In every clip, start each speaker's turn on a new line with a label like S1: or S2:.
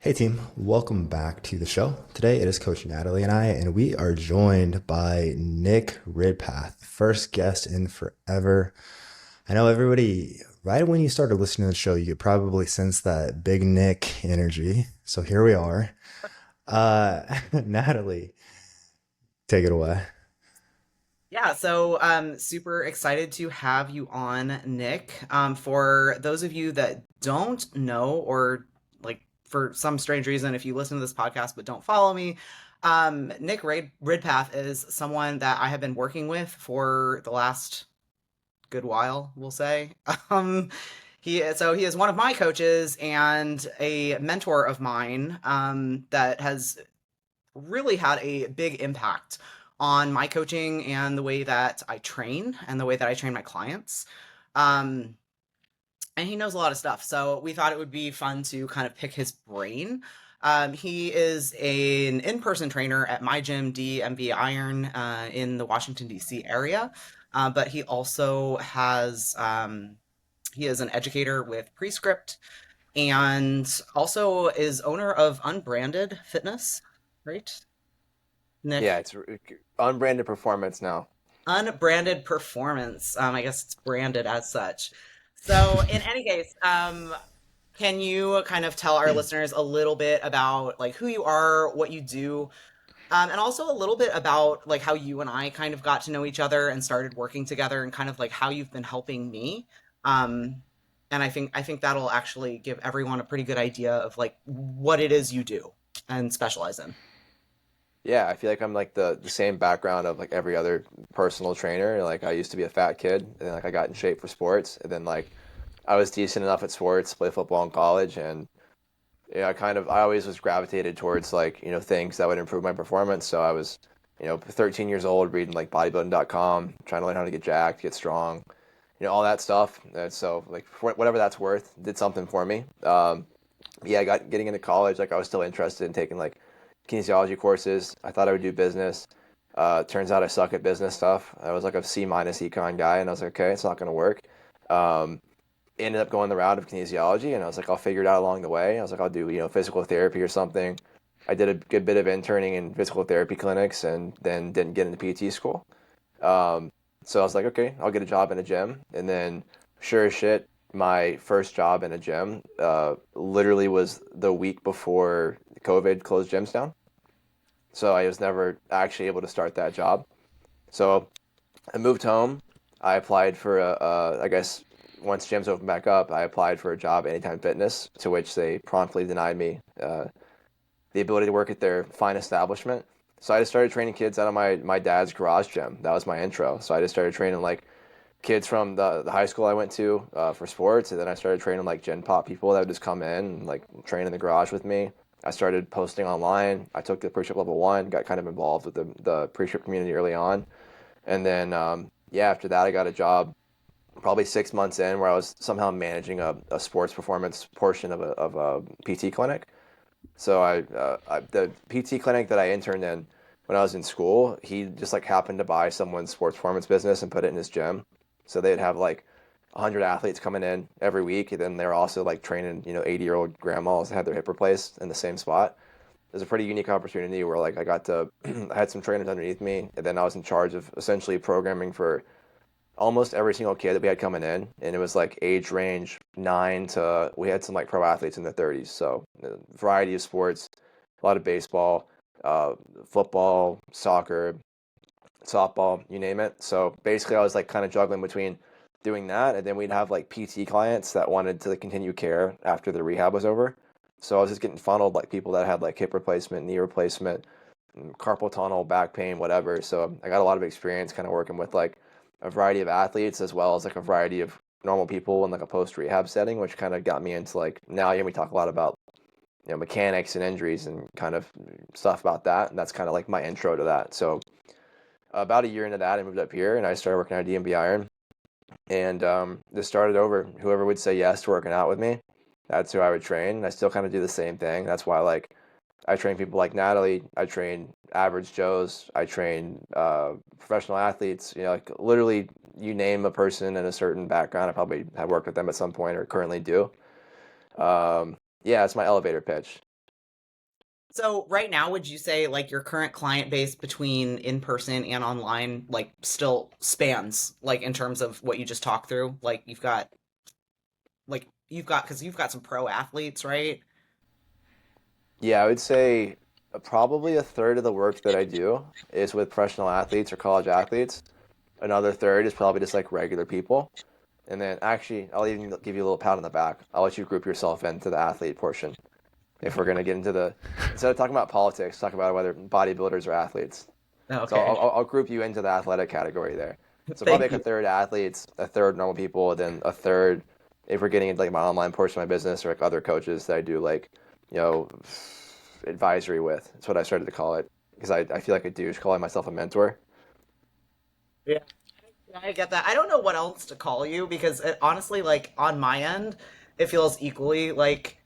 S1: Hey team, welcome back to the show. Today it is Coach Natalie and I, and we are joined by Nick Ridpath, first guest in forever. I know everybody, right when you started listening to the show, you could probably sense that big Nick energy. So here we are. Natalie, take it away.
S2: Yeah, so super excited to have you on, Nick. For those of you that don't know, or like for some strange reason, if you listen to this podcast but don't follow me, Nick Ridpath is someone that I have been working with for the last good while, we'll say. Um, he is one of my coaches and a mentor of mine that has really had a big impact on my coaching and the way that I train and the way that I train my clients. Um, and he knows a lot of stuff. So we thought it would be fun to kind of pick his brain. He is an in-person trainer at my gym, DMV Iron, in the Washington, D.C. area. But he is an educator with Prescript and also is owner of Unbranded Fitness, right?
S1: Nick.
S2: Nick.
S1: Yeah, unbranded performance now.
S2: Unbranded performance. I guess it's branded as such. So, in any case, can you kind of tell our listeners a little bit about like who you are, what you do, and also a little bit about like how you and I kind of got to know each other and started working together, and kind of like how you've been helping me. Um, and I think that'll actually give everyone a pretty good idea of like what it is you do and specialize in.
S1: Yeah, I feel like I'm like the same background of like every other personal trainer. Like I used to be a fat kid, and then like I got in shape for sports, and then like I was decent enough at sports, play football in college, and yeah, I always was gravitated towards like, things that would improve my performance. So I was, 13 years old reading like bodybuilding.com, trying to learn how to get jacked, get strong, all that stuff. And so like for whatever that's worth, did something for me. Yeah, getting into college, like I was still interested in taking like kinesiology courses. I thought I would do business. Turns out I suck at business stuff. I was like a C minus econ guy, and I was like, okay, it's not going to work. Um, Ended up going the route of kinesiology, and I was like, I'll figure it out along the way. I was like, I'll do physical therapy or something. I did a good bit of interning in physical therapy clinics, and then didn't get into PT school. Um, so I was like, okay, I'll get a job in a gym, and then sure as shit, my first job in a gym literally was the week before COVID closed gyms down. So I was never actually able to start that job. So I moved home. I applied for I guess once gyms opened back up, I applied for a job at Anytime Fitness, to which they promptly denied me the ability to work at their fine establishment. So I just started training kids out of my dad's garage gym. That was my intro. So I just started training like kids from the high school I went to for sports, and then I started training like gen pop people that would just come in and like train in the garage with me. I started posting online. I took the pre-ship level one, got kind of involved with the pre-ship community early on. And then, yeah, after that, I got a job probably 6 months in where I was somehow managing a sports performance portion of a PT clinic. So the PT clinic that I interned in when I was in school, he just like happened to buy someone's sports performance business and put it in his gym. So they'd have like 100 athletes coming in every week, and then they're also like training, 80-year-old grandmas that had their hip replaced in the same spot. It was a pretty unique opportunity where like I got to I had some trainers underneath me, and then I was in charge of essentially programming for almost every single kid that we had coming in, and it was like age range 9 to we had some like pro athletes in their 30s. So a variety of sports, a lot of baseball, football, soccer, softball, you name it. So basically, I was like kind of juggling between doing that, and then we'd have like PT clients that wanted to continue care after the rehab was over. So I was just getting funneled like people that had like hip replacement, knee replacement, carpal tunnel, back pain, whatever. So I got a lot of experience kind of working with like a variety of athletes as well as like a variety of normal people in like a post rehab setting, which kind of got me into like now we talk a lot about mechanics and injuries and kind of stuff about that, and that's kind of like my intro to that. So about a year into that, I moved up here and I started working at DMB Iron, and just started over. Whoever would say yes to working out with me, that's who I would train. And I still kind of do the same thing. That's why like I train people like Natalie. I train average Joes. I train professional athletes. Like literally, you name a person in a certain background, I probably have worked with them at some point or currently do. Yeah, it's my elevator pitch.
S2: So right now, would you say like your current client base between in person and online like still spans like in terms of what you just talked through? Like you've got because you've got some pro athletes, right?
S1: Yeah, I would say probably a third of the work that I do is with professional athletes or college athletes. Another third is probably just like regular people. And then actually, I'll even give you a little pat on the back. I'll let you group yourself into the athlete portion. If we're going to get into the, instead of talking about politics, talk about whether bodybuilders or athletes. So
S2: Okay.
S1: I'll group you into the athletic category there. So probably
S2: Thank
S1: like a
S2: you.
S1: third athletes, a third normal people, then a third if we're getting into like my online portion of my business or like other coaches that I do like, you know, advisory with. That's what I started to call it because I feel like a douche calling myself a mentor.
S2: Yeah, I get that. I don't know what else to call you because honestly, like on my end, it feels equally like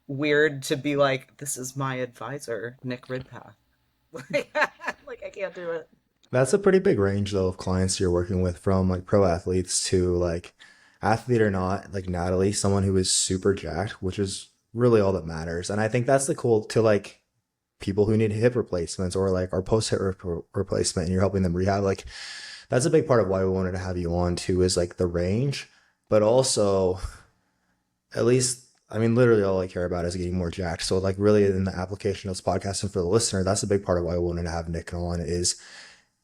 S2: weird to be like, this is my advisor, Nick Ridpath. Like, like I can't do it.
S3: That's a pretty big range though of clients you're working with, from like pro athletes to like athlete or not, like Natalie, someone who is super jacked, which is really all that matters. And I think that's the cool to like people who need hip replacements or like our post hip replacement and you're helping them rehab. Like that's a big part of why we wanted to have you on too, is like the range, but also at least, I mean, literally all I care about is getting more jacked. So like really in the application of this podcast and for the listener, that's a big part of why we wanted to have Nick on, is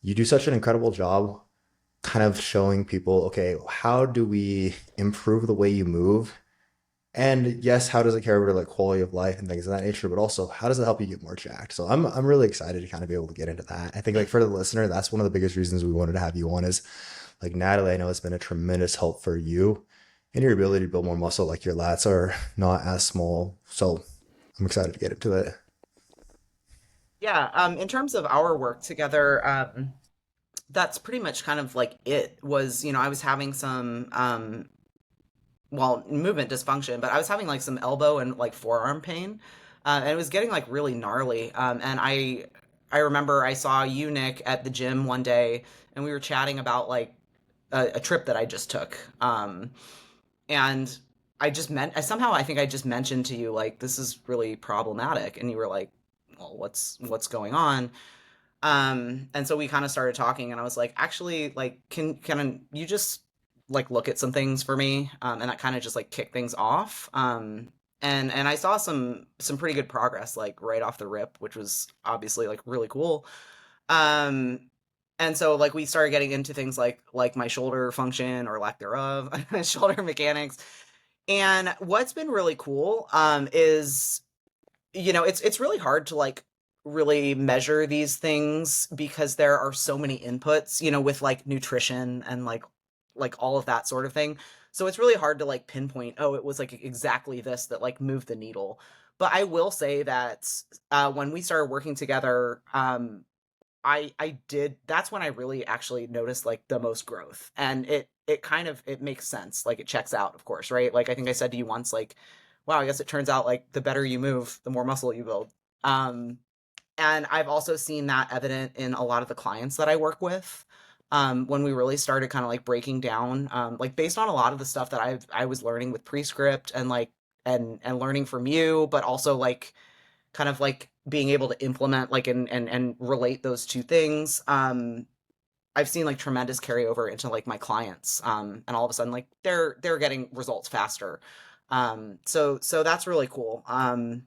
S3: you do such an incredible job kind of showing people, okay, how do we improve the way you move? And yes, how does it carry over to like quality of life and things of that nature, but also how does it help you get more jacked? So I'm really excited to kind of be able to get into that. I think like for the listener, that's one of the biggest reasons we wanted to have you on, is like Natalie, I know it's been a tremendous help for you and your ability to build more muscle. Like your lats are not as small. So I'm excited to get into it.
S2: Yeah, in terms of our work together, that's pretty much kind of like it was, I was having some well, movement dysfunction, but I was having like some elbow and like forearm pain. And it was getting like really gnarly. And I remember I saw you, Nick, at the gym one day, and we were chatting about like a trip that I just took. And I somehow I think I just mentioned to you like this is really problematic, and you were like, well, what's going on? And so we kind of started talking, and I was like, actually, like, can you just like look at some things for me? And that kind of just like kicked things off. And I saw some pretty good progress like right off the rip, which was obviously like really cool. Um, and so like we started getting into things like my shoulder function or lack thereof, shoulder mechanics. And what's been really cool is it's really hard to like really measure these things because there are so many inputs, with like nutrition and like all of that sort of thing. So it's really hard to like pinpoint, oh, it was like exactly this that like moved the needle. But I will say that when we started working together, I did that's when I really actually noticed like the most growth. And it kind of it makes sense. Like it checks out, of course, right? Like I think I said to you once, like, wow, I guess it turns out like the better you move, the more muscle you build. Um and I've also seen that evident in a lot of the clients that I work with. When we really started kind of like breaking down, like based on a lot of the stuff that I was learning with Prescript and like and learning from you, but also like kind of like being able to implement like and relate those two things. I've seen like tremendous carryover into like my clients. And all of a sudden like they're getting results faster. So that's really cool. And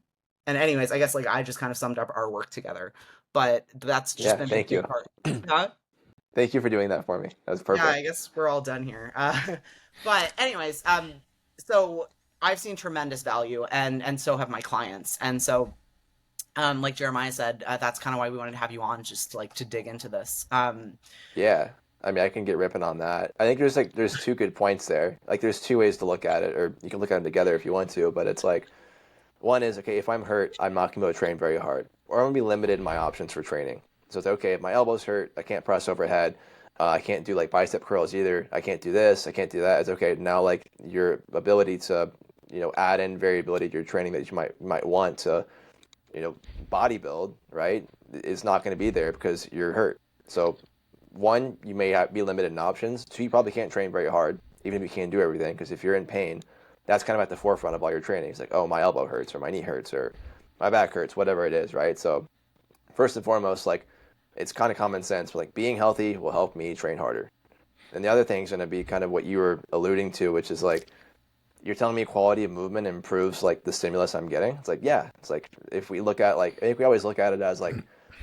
S2: anyways, I guess like I just kind of summed up our work together, but that's just
S1: Yeah,
S2: been a
S1: thank
S2: big
S1: you.
S2: part. Huh?
S1: Thank you for doing that for me. That was
S2: Yeah, I
S1: perfect.
S2: guess we're all done here. But anyways, so I've seen tremendous value, and so have my clients. And so like Jeremiah said, that's kind of why we wanted to have you on, just like to dig into this.
S1: Yeah. I mean, I can get ripping on that. I think there's two good points there. Like there's two ways to look at it, or you can look at them together if you want to, but it's like one is okay, if I'm hurt, I'm not gonna be able to train very hard. Or I'm gonna be limited in my options for training. So it's okay, if my elbow's hurt, I can't press overhead. I can't do like bicep curls either. I can't do this, I can't do that. It's okay. Now like your ability to, add in variability to your training that you might want to, you know, bodybuild, right, is not going to be there because you're hurt. So, one, you may be limited in options. Two, you probably can't train very hard, even if you can't do everything, because if you're in pain, that's kind of at the forefront of all your training. It's like, oh, my elbow hurts or my knee hurts or, my back hurts, whatever it is, right? So first and foremost, like it's kind of common sense, but like being healthy will help me train harder. And the other thing is going to be kind of what you were alluding to, which is like you're telling me quality of movement improves like the stimulus I'm getting. It's like, yeah, it's like if we look at like, I think we always look at it as like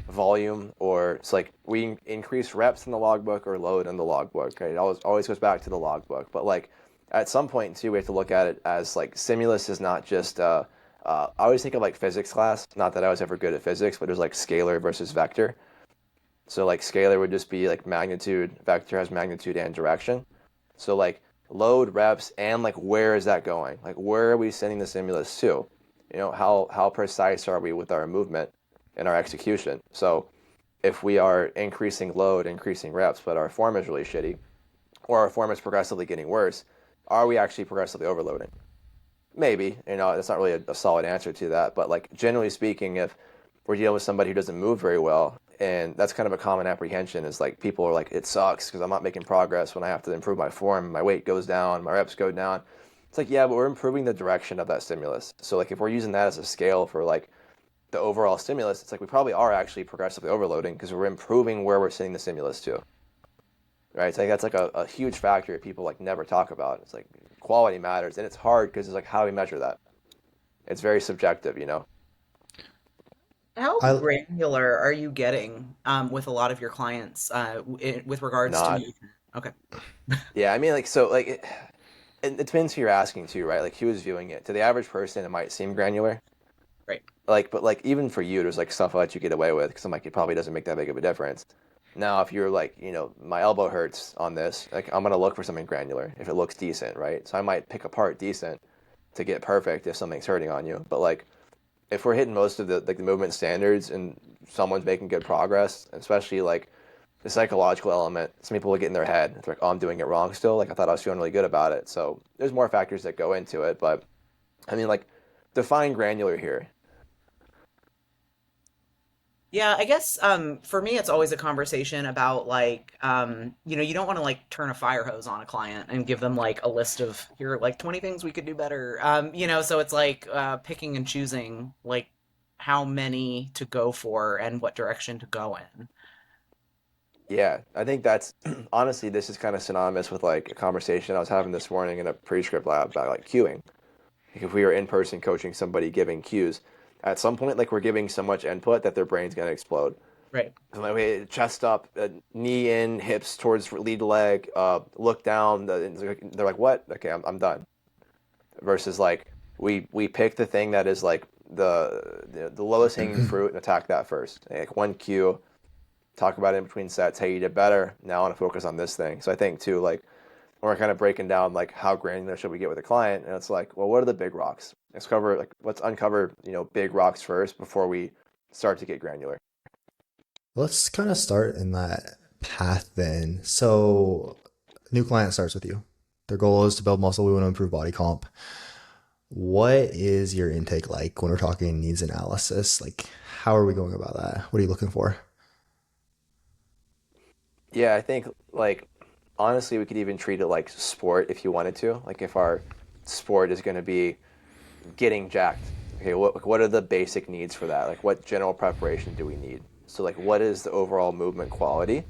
S1: volume, or it's like we increase reps in the logbook or load in the logbook. Right? It always goes back to the logbook. But like at some point too, we have to look at it as like stimulus is not just, I always think of like physics class, not that I was ever good at physics, but there's like scalar versus vector. So like scalar would just be like magnitude, vector has magnitude and direction. So like load, reps, and like where is that going? Like where are we sending the stimulus to? You know, how precise are we with our movement and our execution? So if we are increasing load, increasing reps, but our form is really shitty, or our form is progressively getting worse, are we actually progressively overloading? Maybe, you know, that's not really a solid answer to that. But like generally speaking, if we're dealing with somebody who doesn't move very well, and that's kind of a common apprehension is like people are like, it sucks because I'm not making progress when I have to improve my form, my weight goes down, my reps go down. It's like, yeah, but we're improving the direction of that stimulus. So like if we're using that as a scale for like the overall stimulus, it's like we probably are actually progressively overloading because we're improving where we're sending the stimulus to. Right? So I think that's like a huge factor that people like never talk about. It's like quality matters, and it's hard because it's like how do we measure that? It's very subjective, you know.
S2: How
S3: I
S2: granular are you getting with a lot of your clients with regards to
S1: Not.
S2: movement? Okay.
S1: Yeah, I mean, like so, like it depends who you're asking to, right? Like who is viewing it. To the average person, it might seem granular,
S2: Right.
S1: like, but like even for you, there's like stuff that you get away with because I'm like it probably doesn't make that big of a difference. Now, if you're like, you know, my elbow hurts on this, like I'm gonna look for something granular if it looks decent, right? So I might pick apart decent to get perfect if something's hurting on you. But like if we're hitting most of the like the movement standards and someone's making good progress, especially like the psychological element, some people will get in their head. It's like, oh, I'm doing it wrong still. Like I thought I was feeling really good about it. So there's more factors that go into it, but I mean, like define granular here.
S2: Yeah, I guess for me it's always a conversation about like you know, you don't want to like turn a fire hose on a client and give them like a list of here are like 20 things we could do better. You know, so it's like picking and choosing like how many to go for and what direction to go in.
S1: Yeah, I think that's honestly, this is kind of synonymous with like a conversation I was having this morning in a pre-script lab about like cueing. Like if we were in person coaching somebody giving cues, at some point, like we're giving so much input that their brain's gonna explode.
S2: Right.
S1: And like, wait, chest up, knee in, hips towards lead leg, look down. They're like, what? Okay, I'm done. Versus like we pick the thing that is like the lowest hanging fruit and attack that first. Like one cue, talk about it in between sets. Hey, you did better. Now I want to focus on this thing. So I think too, like when we're kind of breaking down like how granular should we get with a client, and it's like, well, what are the big rocks? Let's uncover, you know, big rocks first before we start to get granular.
S3: let's kind of start in that path then. So, new client starts with you. Their goal is to build muscle. We want to improve body comp. What is your intake like when we're talking needs analysis? Like, how are we going about that? What are you looking for?
S1: Yeah, I think like honestly, we could even treat it like sport if you wanted to. Like if our sport is going to be getting jacked, okay, what are the basic needs for that? Like what general preparation do we need? So like what is the overall movement quality?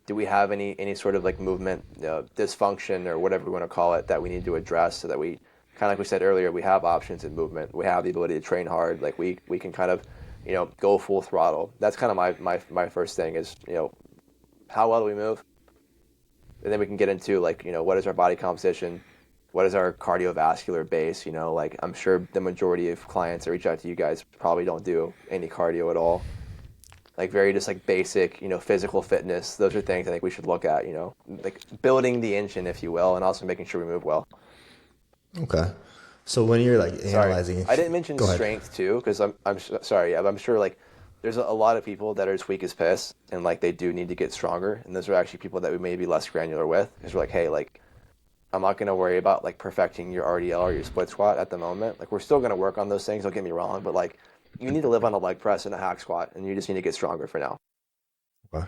S1: Do we have any sort of like movement dysfunction or whatever we want to call it that we need to address so that we kind of like we said earlier, we have options in movement. We have the ability to train hard. Like we can kind of, you know, go full throttle. That's kind of my first thing is, you know, how well do we move? And then we can get into like, you know, what is our body composition? What is our cardiovascular base? You know, like I'm sure the majority of clients that reach out to you guys probably don't do any cardio at all. Like very just like basic, you know, physical fitness. Those are things I think we should look at, you know, like building the engine, if you will, and also making sure we move well.
S3: Okay. So, when you're like
S1: Sorry,
S3: analyzing,
S1: I didn't mention
S3: go ahead.
S1: strength too, because sorry, yeah, I'm sure like there's a lot of people that are as weak as piss, and like they do need to get stronger, and those are actually people that we may be less granular with, because we're like, hey, like I'm not gonna worry about like perfecting your RDL or your split squat at the moment. Like we're still gonna work on those things. Don't get me wrong, but like you need to live on a leg press and a hack squat, and you just need to get stronger for now.
S3: Okay.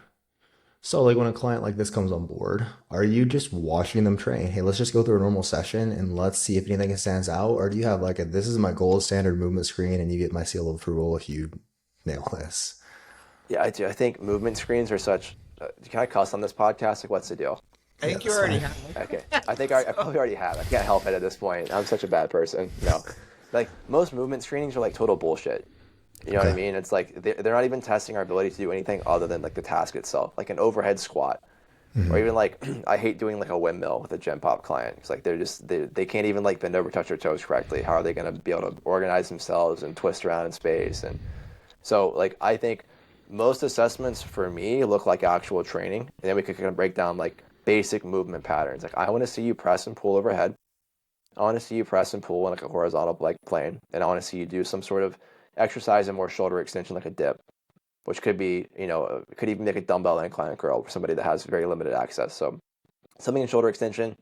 S3: So, like, when a client like this comes on board, are you just watching them train? Hey, let's just go through a normal session and let's see if anything stands out, or do you have like a this is my gold standard movement screen and you get my seal of approval if you nail this?
S1: Yeah, I do. I think movement screens are such. Can I cuss on this podcast? Like, what's the deal?
S2: I
S3: Yeah,
S2: think you
S3: that's
S2: already
S3: fine.
S2: have.
S1: Okay, I think I
S2: So,
S1: probably already have. I can't help it at this point. I'm such a bad person. No, like most movement screenings are like total bullshit. You know what I
S3: Okay.
S1: mean? It's like they're not even testing our ability to do anything other than like the task itself, like an overhead squat, or
S3: Hmm.
S1: even like I hate doing like a windmill with a gym pop client. It's like they can't even like bend over, touch their toes correctly. How are they going to be able to organize themselves and twist around in space? And so like I think most assessments for me look like actual training, and then we could kind of break down like basic movement patterns. Like I want to see you press and pull overhead. I want to see you press and pull in like a horizontal like plane, and I want to see you do some sort of exercise and more shoulder extension like a dip, which could be it could even make a dumbbell incline curl for somebody that has very limited access. So something in shoulder extension,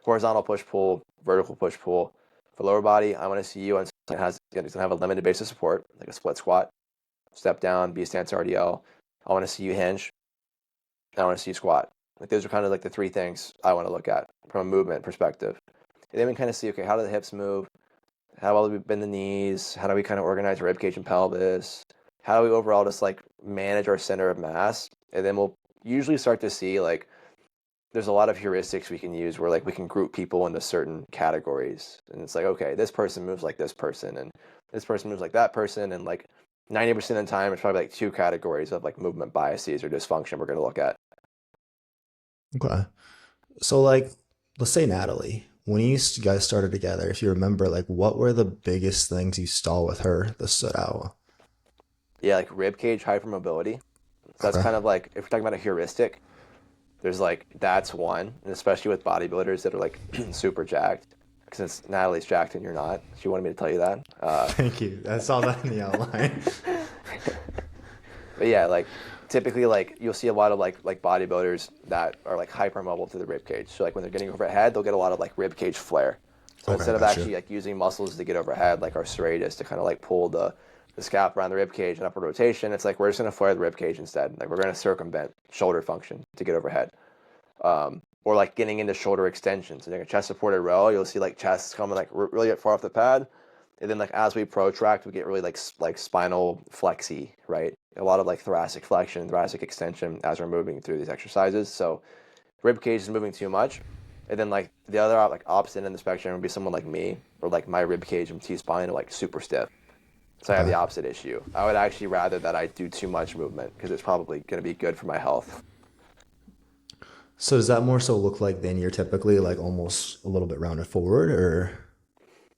S1: horizontal push pull, vertical push pull. For lower body, I want to see you on something that has it's gonna have a limited base of support, like a split squat, step down, B stance RDL. I want to see you hinge. I want to see you squat. Like those are kind of like the three things I want to look at from a movement perspective. And then we kind of see, okay, how do the hips move? How well do we bend the knees? How do we kind of organize rib cage and pelvis? How do we overall just like manage our center of mass? And then we'll usually start to see like there's a lot of heuristics we can use where like we can group people into certain categories. And it's like, okay, this person moves like this person and this person moves like that person. And like 90% of the time, it's probably like two categories of like movement biases or dysfunction we're going to look at.
S3: Okay. So, like, let's say Natalie, when you guys started together, if you remember, like, what were the biggest things you saw with her that stood out?
S1: Yeah, like rib cage hypermobility. So that's
S3: Okay.
S1: kind of like if we're talking about a heuristic, there's like that's one, and especially with bodybuilders that are like super jacked. Since Natalie's jacked and you're not, she wanted me to tell you that.
S3: Thank you. I saw that in the outline.
S1: But yeah, like typically, like you'll see a lot of like bodybuilders that are like hypermobile to the rib cage. So like when they're getting overhead, they'll get a lot of like rib cage flare. So
S3: Okay,
S1: instead of
S3: gotcha.
S1: actually like using muscles to get overhead, like our serratus to kind of like pull the scalp around the rib cage and upward rotation, it's like we're just gonna flare the rib cage instead. Like we're gonna circumvent shoulder function to get overhead. Or like getting into shoulder extensions. And like a chest supported row, you'll see like chests coming like really far off the pad, and then like as we protract, we get really like spinal flexy, right? A lot of like thoracic flexion, thoracic extension as we're moving through these exercises. So rib cage is moving too much, and then like the other like opposite end of the spectrum would be someone like me, or like my rib cage and T spine are like super stiff. So I have
S3: Okay.
S1: the opposite issue. I would actually rather that I do too much movement because it's probably going to be good for my health.
S3: So does that more so look like then you're typically like almost a little bit rounded forward, or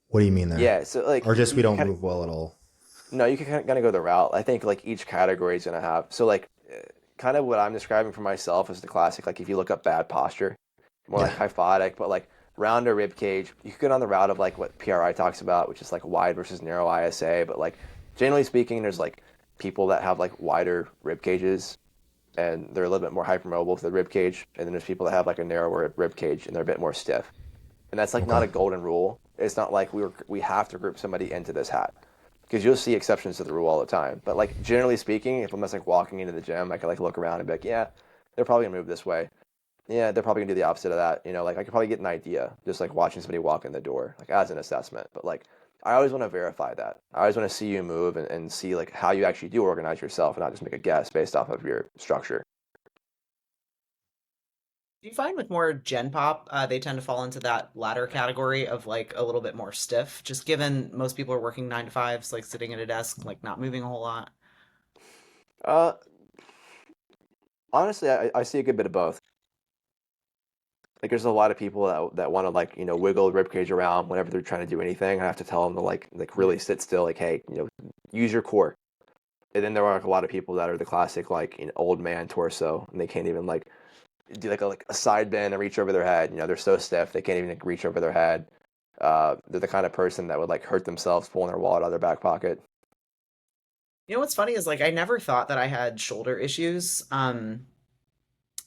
S3: what do you mean there?
S1: Yeah, so like
S3: Or just we
S1: you can
S3: don't
S1: kind of
S3: move well at all?
S1: no, you can kind of go the route. I think like each category is gonna have so like kind of what I'm describing for myself is the classic. Like if you look up bad posture, more like
S3: Yeah.
S1: kyphotic, but like rounder rib cage. You could go down the route of like what PRI talks about, which is like wide versus narrow ISA. But like generally speaking, there's like people that have like wider rib cages and they're a little bit more hypermobile to the rib cage, and then there's people that have like a narrower rib cage and they're a bit more stiff. And that's like not
S3: Okay.
S1: a golden rule. It's not like we have to group somebody into this hat because you'll see exceptions to the rule all the time. But like generally speaking, if I'm just like walking into the gym, I can like look around and be like, yeah, they're probably gonna move this way. Yeah, they're probably gonna do the opposite of that. Like I could probably get an idea just like watching somebody walk in the door, like as an assessment. But like I always want to verify that. I always want to see you move and see like how you actually do organize yourself and not just make a guess based off of your structure.
S2: do you find with more Gen Pop, they tend to fall into that latter category of like a little bit more stiff, just given most people are working 9 to 5s, like sitting at a desk, like not moving a whole lot.
S1: Uh, Honestly, I see a good bit of both. Like there's a lot of people that want to like wiggle the rib cage around whenever they're trying to do anything. I have to tell them to like really sit still, like hey, use your core. And then there are like a lot of people that are the classic like old man torso, and they can't even like do like a side bend and reach over their head. They're so stiff they can't even like, reach over their head. They're the kind of person that would like hurt themselves pulling their wallet out of their back pocket.
S2: You know what's funny is like I never thought that I had shoulder issues.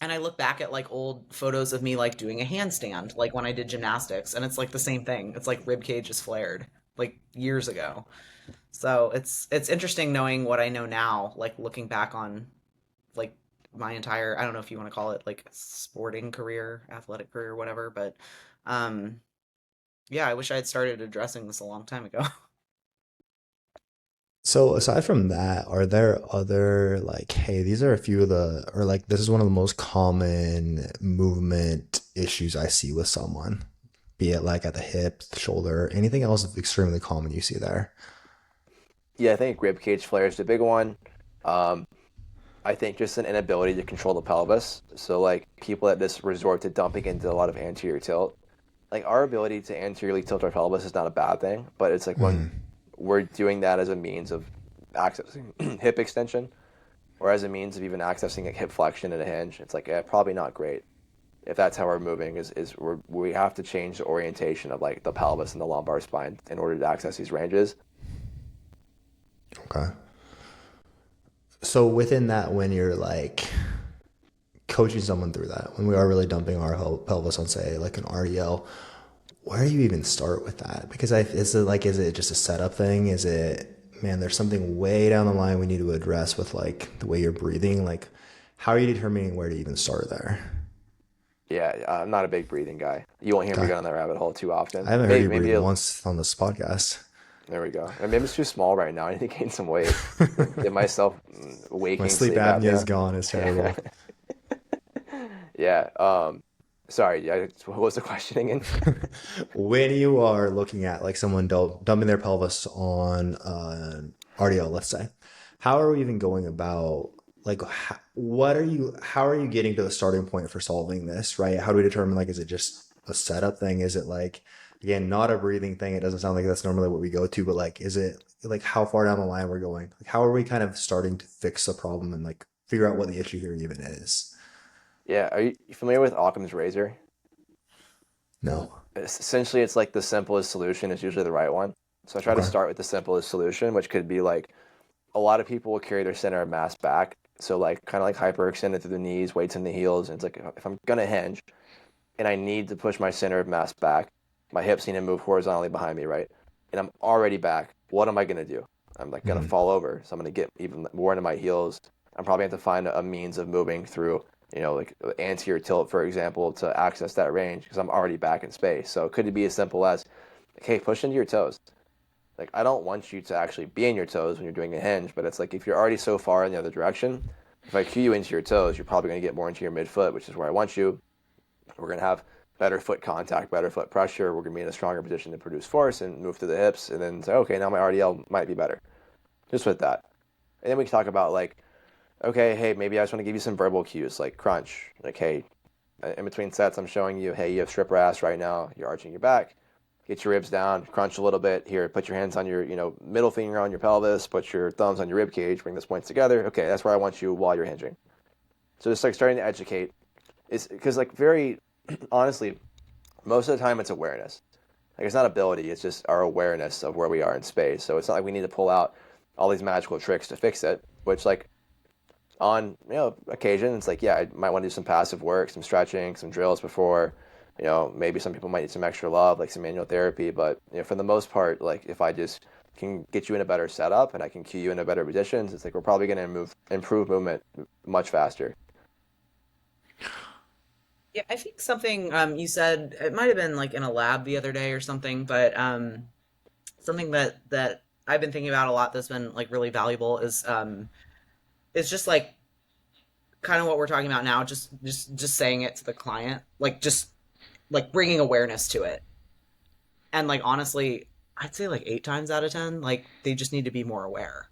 S2: And I look back at like old photos of me like doing a handstand, like when I did gymnastics, and it's like the same thing. It's like rib cage is flared, like years ago. So it's interesting knowing what I know now, like looking back on like my entire, I don't know if you want to call it like sporting career, athletic career, whatever, but um yeah, I wish I had started addressing this a long time ago.
S3: So aside from that, are there other like, hey, these are a few of the, or like this is one of the most common movement issues I see with someone, be it like at the hip, the shoulder, anything else that's extremely common you see there?
S1: Yeah, I think rib cage flare is the big one. Um, I think just an inability to control the pelvis. So like people that just resort to dumping into a lot of anterior tilt. Like our ability to anteriorly tilt our pelvis is not a bad thing, but it's like when
S3: Hmm.
S1: we're doing that as a means of accessing hip extension or as a means of even accessing like hip flexion and a hinge, it's like probably not great. If that's how we're moving, we have to change the orientation of like the pelvis and the lumbar spine in order to access these ranges.
S3: Okay. So within that, when you're like coaching someone through that, when we are really dumping our pelvis on, say, like an RDL, where do you even start with that? Because is it like, is it just a setup thing? Is it, man, there's something way down the line we need to address with like the way you're breathing? Like, how are you determining where to even start there?
S1: Yeah, I'm not a big breathing guy. You won't hear me
S3: Okay.
S1: go down that rabbit hole too
S3: I
S1: often.
S3: haven't heard
S1: Maybe
S3: you breathe
S1: maybe
S3: once on this podcast.
S1: there we go. Or maybe it's too small right now. I need to gain some weight. Give myself
S3: My
S1: waking
S3: sleep
S1: sleep
S3: apnea is
S1: apnea.
S3: gone. It's terrible.
S1: Yeah. Sorry. Yeah. What was the question again?
S3: When you are looking at like someone dumping their pelvis on RDL, let's say, how are we even going about like how are you getting to the starting point for solving this, right? How do we determine like is it just a setup thing? Is it like again not a breathing thing? It doesn't sound like that's normally what we go to, but like is it like how far down the line we're going? Like how are we kind of starting to fix the problem and like figure out what the issue here even is?
S1: Yeah. Are you familiar with Occam's razor?
S3: No.
S1: Essentially, it's like the simplest solution is usually the right one. So I try to
S3: Okay.
S1: start with the simplest solution, which could be like a lot of people will carry their center of mass back. So like kind of like hyperextended through the knees, weights in the heels. And it's like if I'm gonna hinge and I need to push my center of mass back, my hips need to move horizontally behind me, right? And I'm already back. What am I gonna do? I'm like gonna
S3: Mhm.
S1: fall over. So I'm gonna get even more into my heels. I'm probably have to find a means of moving through, like anterior tilt, for example, to access that range because I'm already back in space. So it could be as simple as, like, hey, push into your toes. Like I don't want you to actually be in your toes when you're doing a hinge, but it's like if you're already so far in the other direction, if I cue you into your toes, you're probably going to get more into your midfoot, which is where I want you. We're going to have better foot contact, better foot pressure. We're going to be in a stronger position to produce force and move through the hips, and then say, okay, now my RDL might be better. Just with that, and then we can talk about like, okay, hey, maybe I just want to give you some verbal cues like crunch, like hey, in between sets, I'm showing you, hey, you have stripper ass right now. You're arching your back. Get your ribs down, crunch a little bit. Here, put your hands on your, middle finger on your pelvis. Put your thumbs on your rib cage. Bring those points together. Okay, that's where I want you while you're hinging. So just like starting to educate is because like very honestly, most of the time it's awareness. Like it's not ability. It's just our awareness of where we are in space. So it's not like we need to pull out all these magical tricks to fix it. Which like on occasion it's like yeah I might want to do some passive work, some stretching, some drills before, maybe some people might need some extra love like some manual therapy, but for the most part, like if I just can get you in a better setup and I can cue you into better positions, it's like we're probably going to improve movement much faster.
S2: Yeah, I think something you said, it might have been like in a lab the other day or something, but something that I've been thinking about a lot that's been like really valuable is just like kind of what we're talking about now, just saying it to the client, like just like bringing awareness to it. And like honestly, I'd say like 8 times out of 10, like they just need to be more aware.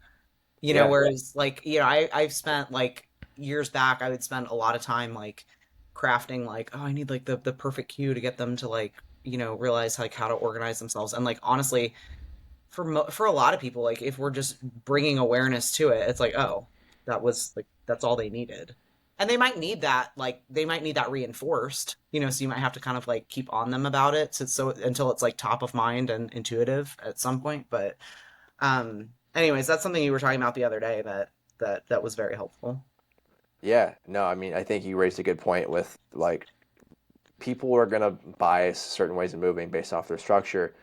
S1: Yeah.
S2: Whereas like, I've spent like years back, I would spend a lot of time like crafting like, oh, I need like the perfect cue to get them to like, realize like how to organize themselves. And like honestly, for a lot of people, like if we're just bringing awareness to it, it's like, oh, that was like that's all they needed. And they might need that reinforced, so you might have to kind of like keep on them about it so until it's like top of mind and intuitive at some point. But anyways, that's something you were talking about the other day that was very helpful.
S1: Yeah, no, I mean I think you raised a good point with like people are going to bias certain ways of moving based off their structure.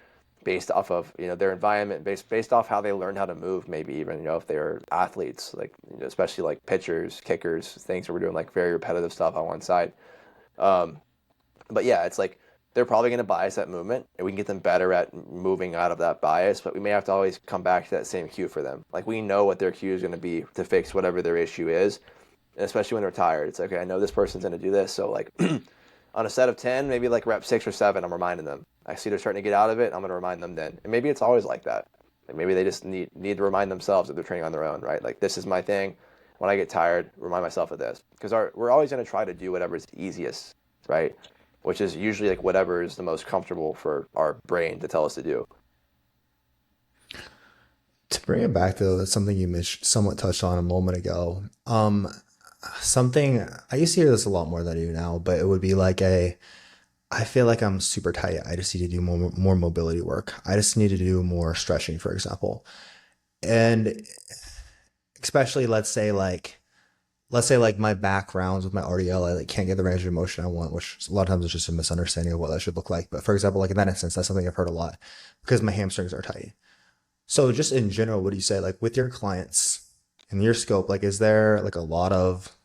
S1: based off of their environment, based off how they learned how to move, maybe even if they were athletes, like especially like pitchers, kickers, things where we're doing like very repetitive stuff on one side. um, but yeah, it's like they're probably going to bias that movement, and we can get them better at moving out of that bias, but we may have to always come back to that same cue for them. Like we know what their cue is going to be to fix whatever their issue is, and especially when they're tired. It's like, okay, I know this person's going to do this, so like on a set of 10, maybe like rep 6 or 7, I'm reminding them. I see they're starting to get out of it, I'm going to remind them then. And maybe it's always like that. And maybe they just need to remind themselves that they're training on their own, right? Like, this is my thing. When I get tired, remind myself of this. Because we're always going to try to do whatever's easiest, right? Which is usually like whatever is the most comfortable for our brain to tell us to do.
S3: To bring it back to something you somewhat touched on a moment ago, something I used to hear this a lot more than I do now, but it would be like I feel like I'm super tight. I just need to do more mobility work. I just need to do more stretching, for example. And especially let's say like my backgrounds with my RDL, I like can't get the range of motion I want, which a lot of times is just a misunderstanding of what that should look like. But for example, like in that instance, that's something I've heard a lot because my hamstrings are tight. So just in general, what do you say, like with your clients in your scope, like is there like a lot of,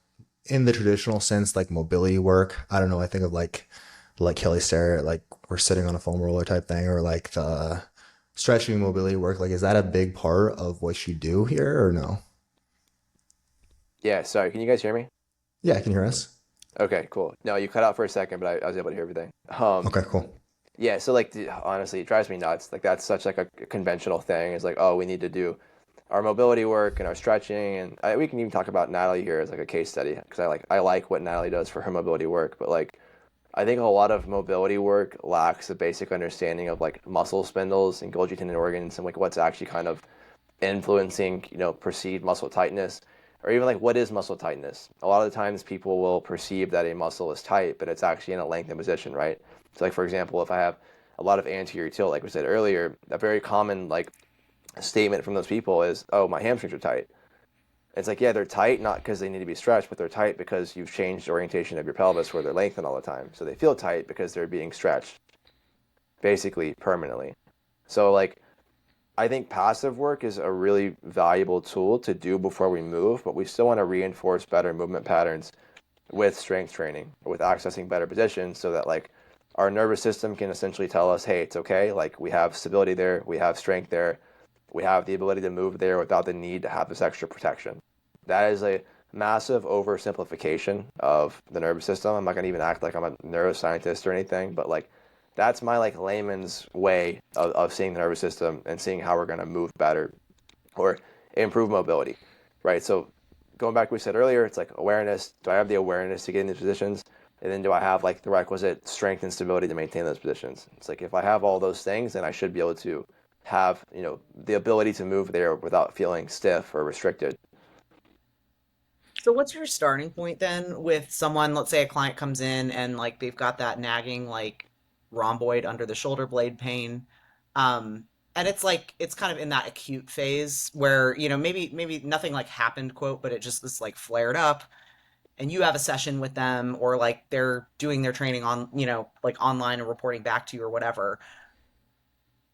S3: in the traditional sense, like mobility work? I don't know. I think of like Kelly Starrett, like we're sitting on a foam roller type thing, or like the stretching mobility work. Like, is that a big part of what you do here or no?
S1: Yeah, sorry, can you guys hear me?
S3: Yeah, can you hear us?
S1: Okay, cool. No, you cut out for a second, but I was able to hear everything.
S3: Okay, cool.
S1: Yeah, so like honestly, it drives me nuts. Like that's such like a conventional thing. It's like, oh, we need to do our mobility work and our stretching, and we can even talk about Natalie here as like a case study because I like what Natalie does for her mobility work. But like I think a lot of mobility work lacks a basic understanding of like muscle spindles and Golgi tendon organs and like what's actually kind of influencing perceived muscle tightness, or even like what is muscle tightness. A lot of the times people will perceive that a muscle is tight, but it's actually in a lengthened position, right? So like for example, if I have a lot of anterior tilt, like we said earlier, a very common like statement from those people is, oh, my hamstrings are tight. It's like, yeah, they're tight not because they need to be stretched, but they're tight because you've changed the orientation of your pelvis where they're lengthened all the time. So they feel tight because they're being stretched basically permanently. So like I think passive work is a really valuable tool to do before we move, but we still want to reinforce better movement patterns with strength training, with accessing better positions so that like our nervous system can essentially tell us, hey, it's okay. Like we have stability there, we have strength there, we have the ability to move there without the need to have this extra protection. That is a massive oversimplification of the nervous system. I'm not going to even act like I'm a neuroscientist or anything, but like that's my like layman's way of seeing the nervous system and seeing how we're going to move better or improve mobility, right? So going back to what we said earlier, it's like awareness. Do I have the awareness to get in these positions? And then do I have like the requisite strength and stability to maintain those positions? It's like if I have all those things, then I should be able to have, the ability to move there without feeling stiff or restricted.
S2: So what's your starting point then with someone, let's say a client comes in and like they've got that nagging like rhomboid under the shoulder blade pain. And it's like it's kind of in that acute phase where, maybe nothing like happened, quote, but it just is like flared up and you have a session with them or like they're doing their training on, like online and reporting back to you or whatever.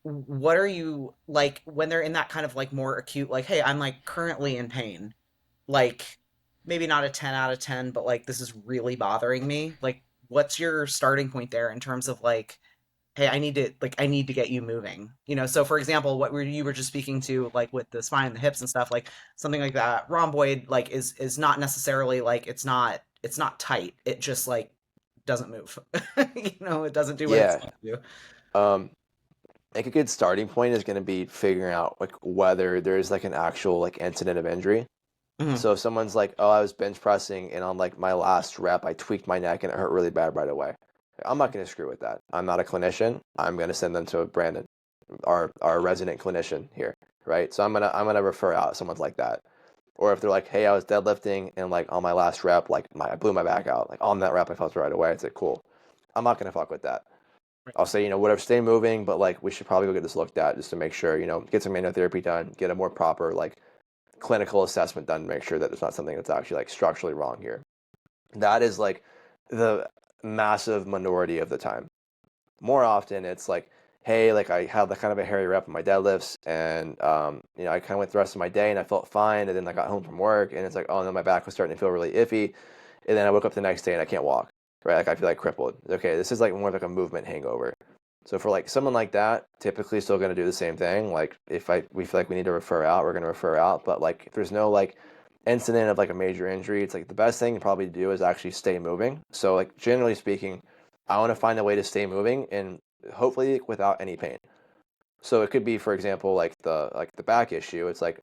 S2: What are you like when they're in that kind of like more acute, like, hey, I'm like currently in pain, like maybe not a 10 out of 10, but like this is really bothering me. Like, what's your starting point there in terms of like, hey, I need to get you moving. So for example, what you were just speaking to, like with the spine and the hips and stuff, like something like that, rhomboid, like is not necessarily like it's not tight. It just like doesn't move. It doesn't do what it's
S1: Yeah.
S2: supposed to do.
S1: Um, like a good starting point is going to be figuring out like whether there's like an actual like incident of injury.
S2: Mhm.
S1: So if someone's like, oh, I was bench pressing and on like my last rep, I tweaked my neck and it hurt really bad right away. I'm not going to screw with that. I'm not a clinician. I'm going to send them to Brandon, our resident clinician here, right? So I'm gonna refer out someone like that. Or if they're like, hey, I was deadlifting and like on my last rep, like I blew my back out. Like on that rep, I felt it right away. It's like cool. I'm not gonna fuck with that. I'll say, whatever, stay moving, but like we should probably go get this looked at just to make sure, get some manual therapy done, get a more proper like clinical assessment done to make sure that there's not something that's actually like structurally wrong here. That is like the massive minority of the time. More often, it's like hey, like I had like kind of a hairy rep in my deadlifts, and you know, I kind of went the rest of my day and I felt fine, and then I got home from work and it's like, oh, no, my back was starting to feel really iffy, and then I woke up the next day and I can't walk, right? Like I feel like crippled. Okay, this is like more of like a movement hangover. So for like someone like that, typically still going to do the same thing. Like if we feel like we need to refer out, we're going to refer out. But like if there's no like incident of like a major injury, it's like the best thing to probably do is actually stay moving. So like generally speaking, I want to find a way to stay moving and hopefully without any pain. So it could be, for example, like the back issue. It's like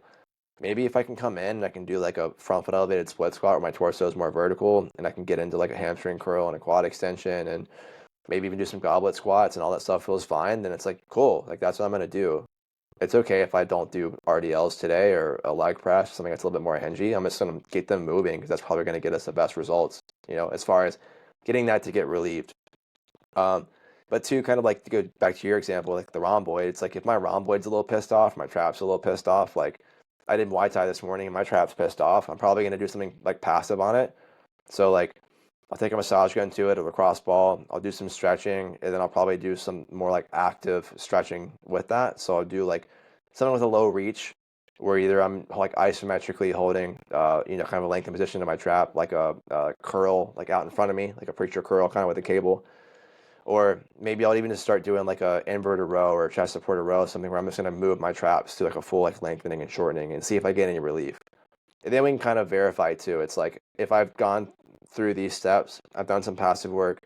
S1: maybe if I can come in and I can do like a front foot elevated split squat where my torso is more vertical and I can get into like a hamstring curl and a quad extension and maybe even do some goblet squats and all that stuff feels fine, then it's like cool. Like that's what I'm gonna do. It's okay if I don't do RDLs today or a leg press, something that's a little bit more hingey. I'm just gonna get them moving because that's probably gonna get us the best results, you know, as far as getting that to get relieved. Um, but to kind of like to go back to your example, like the rhomboid, it's like if my rhomboid's a little pissed off, my trap's a little pissed off, like I did Muay Thai this morning and my trap's pissed off, I'm probably gonna do something like passive on it. So like I'll take a massage gun to it, a lacrosse ball, I'll do some stretching, and then I'll probably do some more like active stretching with that. So I'll do like something with a low reach where either I'm like isometrically holding, you know, kind of a lengthened position in my trap, like a curl, like out in front of me, like a preacher curl, kind of with a cable. Or maybe I'll even just start doing like a inverted row or chest supported row, something where I'm just going to move my traps to like a full like lengthening and shortening and see if I get any relief. And then we can kind of verify too. It's like if I've gone through these steps, I've done some passive work,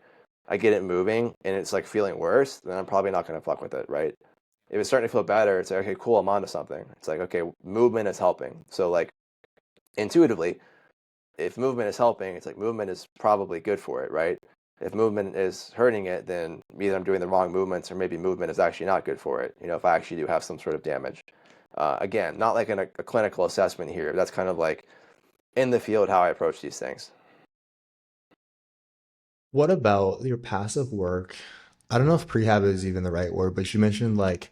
S1: I get it moving and it's like feeling worse, then I'm probably not going to fuck with it, right? If it's starting to feel better, it's like, okay, cool, I'm onto something. It's like, okay, movement is helping. So like intuitively, if movement is helping, it's like movement is probably good for it, right? If movement is hurting it, then either I'm doing the wrong movements or maybe movement is actually not good for it, you know, if I actually do have some sort of damage. Again, not like a clinical assessment here. That's kind of like in the field how I approach these things.
S3: What about your passive work? I don't know if prehab is even the right word, but you mentioned like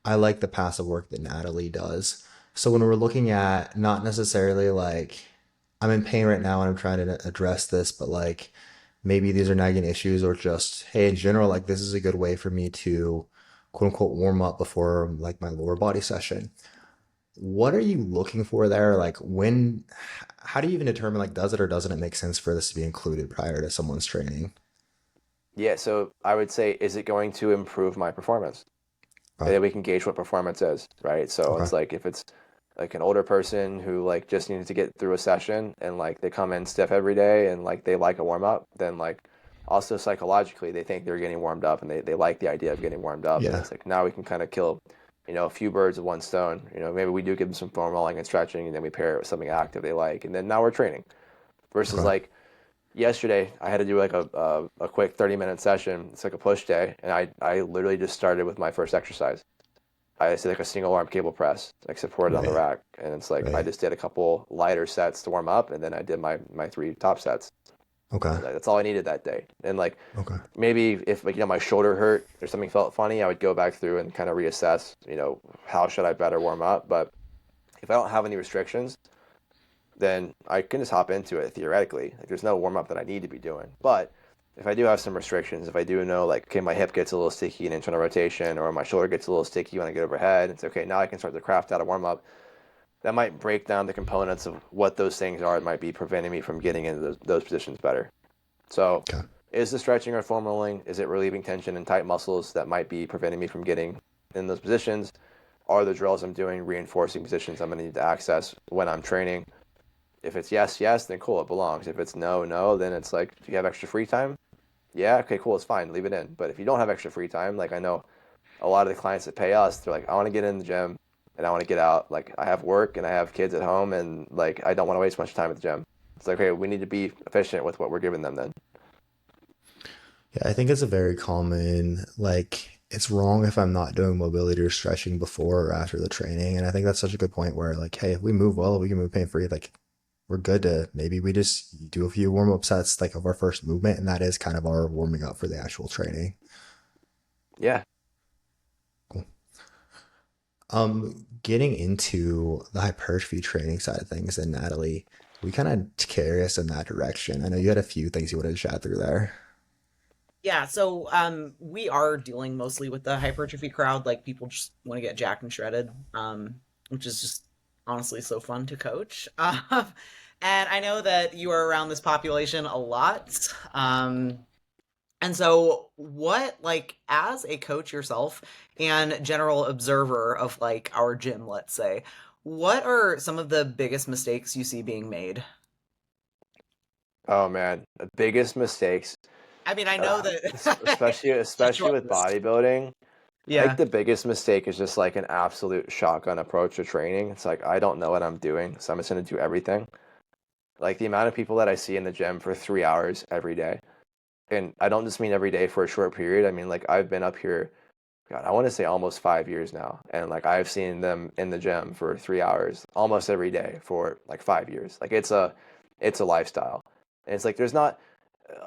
S3: I like the passive work that Natalie does. So when we're looking at not necessarily like I'm in pain right now and I'm trying to address this, but like maybe these are nagging issues or just hey, in general, like this is a good way for me to quote unquote warm up before like my lower body session. What are you looking for there? Like when, how do you even determine like does it or doesn't it make sense for this to be included prior to someone's training?
S1: Yeah, so I would say, is it going to improve my performance? And
S3: Okay.
S1: then we can gauge what performance is, right? So
S3: Okay.
S1: it's like if it's like an older person who like just needs to get through a session and like they come in stiff every day and like they like a warm up, then like also psychologically they think they're getting warmed up and they like the idea of getting warmed up. And
S3: Yeah.
S1: it's like now we can kind of kill, you know, a few birds with one stone. You know, maybe we do give them some foam rolling and stretching and then we pair it with something active they like. And then now we're training versus
S3: Okay.
S1: like yesterday I had to do like a quick 30-minute session. It's like a push day and I literally just started with my first exercise. I did like a single arm cable press, like supported on the
S3: Right.
S1: rack, and it's like I
S3: Right.
S1: just did a couple lighter sets to warm up, and then I did my three top sets.
S3: Okay.
S1: And that's all I needed that day. And like
S3: Okay.
S1: maybe if like you know my shoulder hurt or something felt funny, I would go back through and kind of reassess. You know, how should I better warm up? But if I don't have any restrictions, then I can just hop into it theoretically. Like there's no warm up that I need to be doing. But if I do have some restrictions, if I do know like okay my hip gets a little sticky in internal rotation or my shoulder gets a little sticky when I get overhead, it's okay now I can start to craft out a warm up that might break down the components of what those things are that might be preventing me from getting into those positions better. So
S3: Okay.
S1: is the stretching or foam rolling, is it relieving tension in tight muscles that might be preventing me from getting in those positions? Are the drills I'm doing reinforcing positions I'm going to need to access when I'm training? If it's yes, yes, then cool, it belongs. If it's no, no, then it's like, do you have extra free time? Yeah, okay, cool, it's fine, leave it in. But if you don't have extra free time, like I know a lot of the clients that pay us, they're like, I want to get in the gym and I want to get out. Like I have work and I have kids at home and like I don't want to waste much time at the gym. It's like, okay, we need to be efficient with what we're giving them then.
S3: Yeah, I think it's a very common, like, it's wrong if I'm not doing mobility or stretching before or after the training. And I think that's such a good point where, like, hey, if we move well, we can move pain free. Like, we're good to maybe we just do a few warm up sets, like, of our first movement. And that is kind of our warming up for the actual training.
S1: Yeah.
S3: Cool. Getting into the hypertrophy training side of things, and Natalie, we kind of carry us in that direction. I know you had a few things you wanted to chat through there.
S2: Yeah, so we are dealing mostly with the hypertrophy crowd, like people just want to get jacked and shredded, which is just honestly so fun to coach. And I know that you are around this population a lot. And so what, like, as a coach yourself and general observer of like our gym, let's say, what are some of the biggest mistakes you see being made?
S1: Oh man, the biggest mistakes,
S2: I mean, I know that
S1: especially
S2: it's a
S1: especially
S2: short
S1: with
S2: list.
S1: bodybuilding. I think
S2: Yeah.
S1: the biggest mistake is just like an absolute shotgun approach to training. It's like I don't know what I'm doing, so I'm just gonna do everything. Like the amount of people that I see in the gym for 3 hours every day, and I don't just mean every day for a short period. I mean like I've been up here, God, I want to say almost 5 years now, and like I've seen them in the gym for 3 hours almost every day for like 5 years. Like it's a lifestyle, and it's like there's not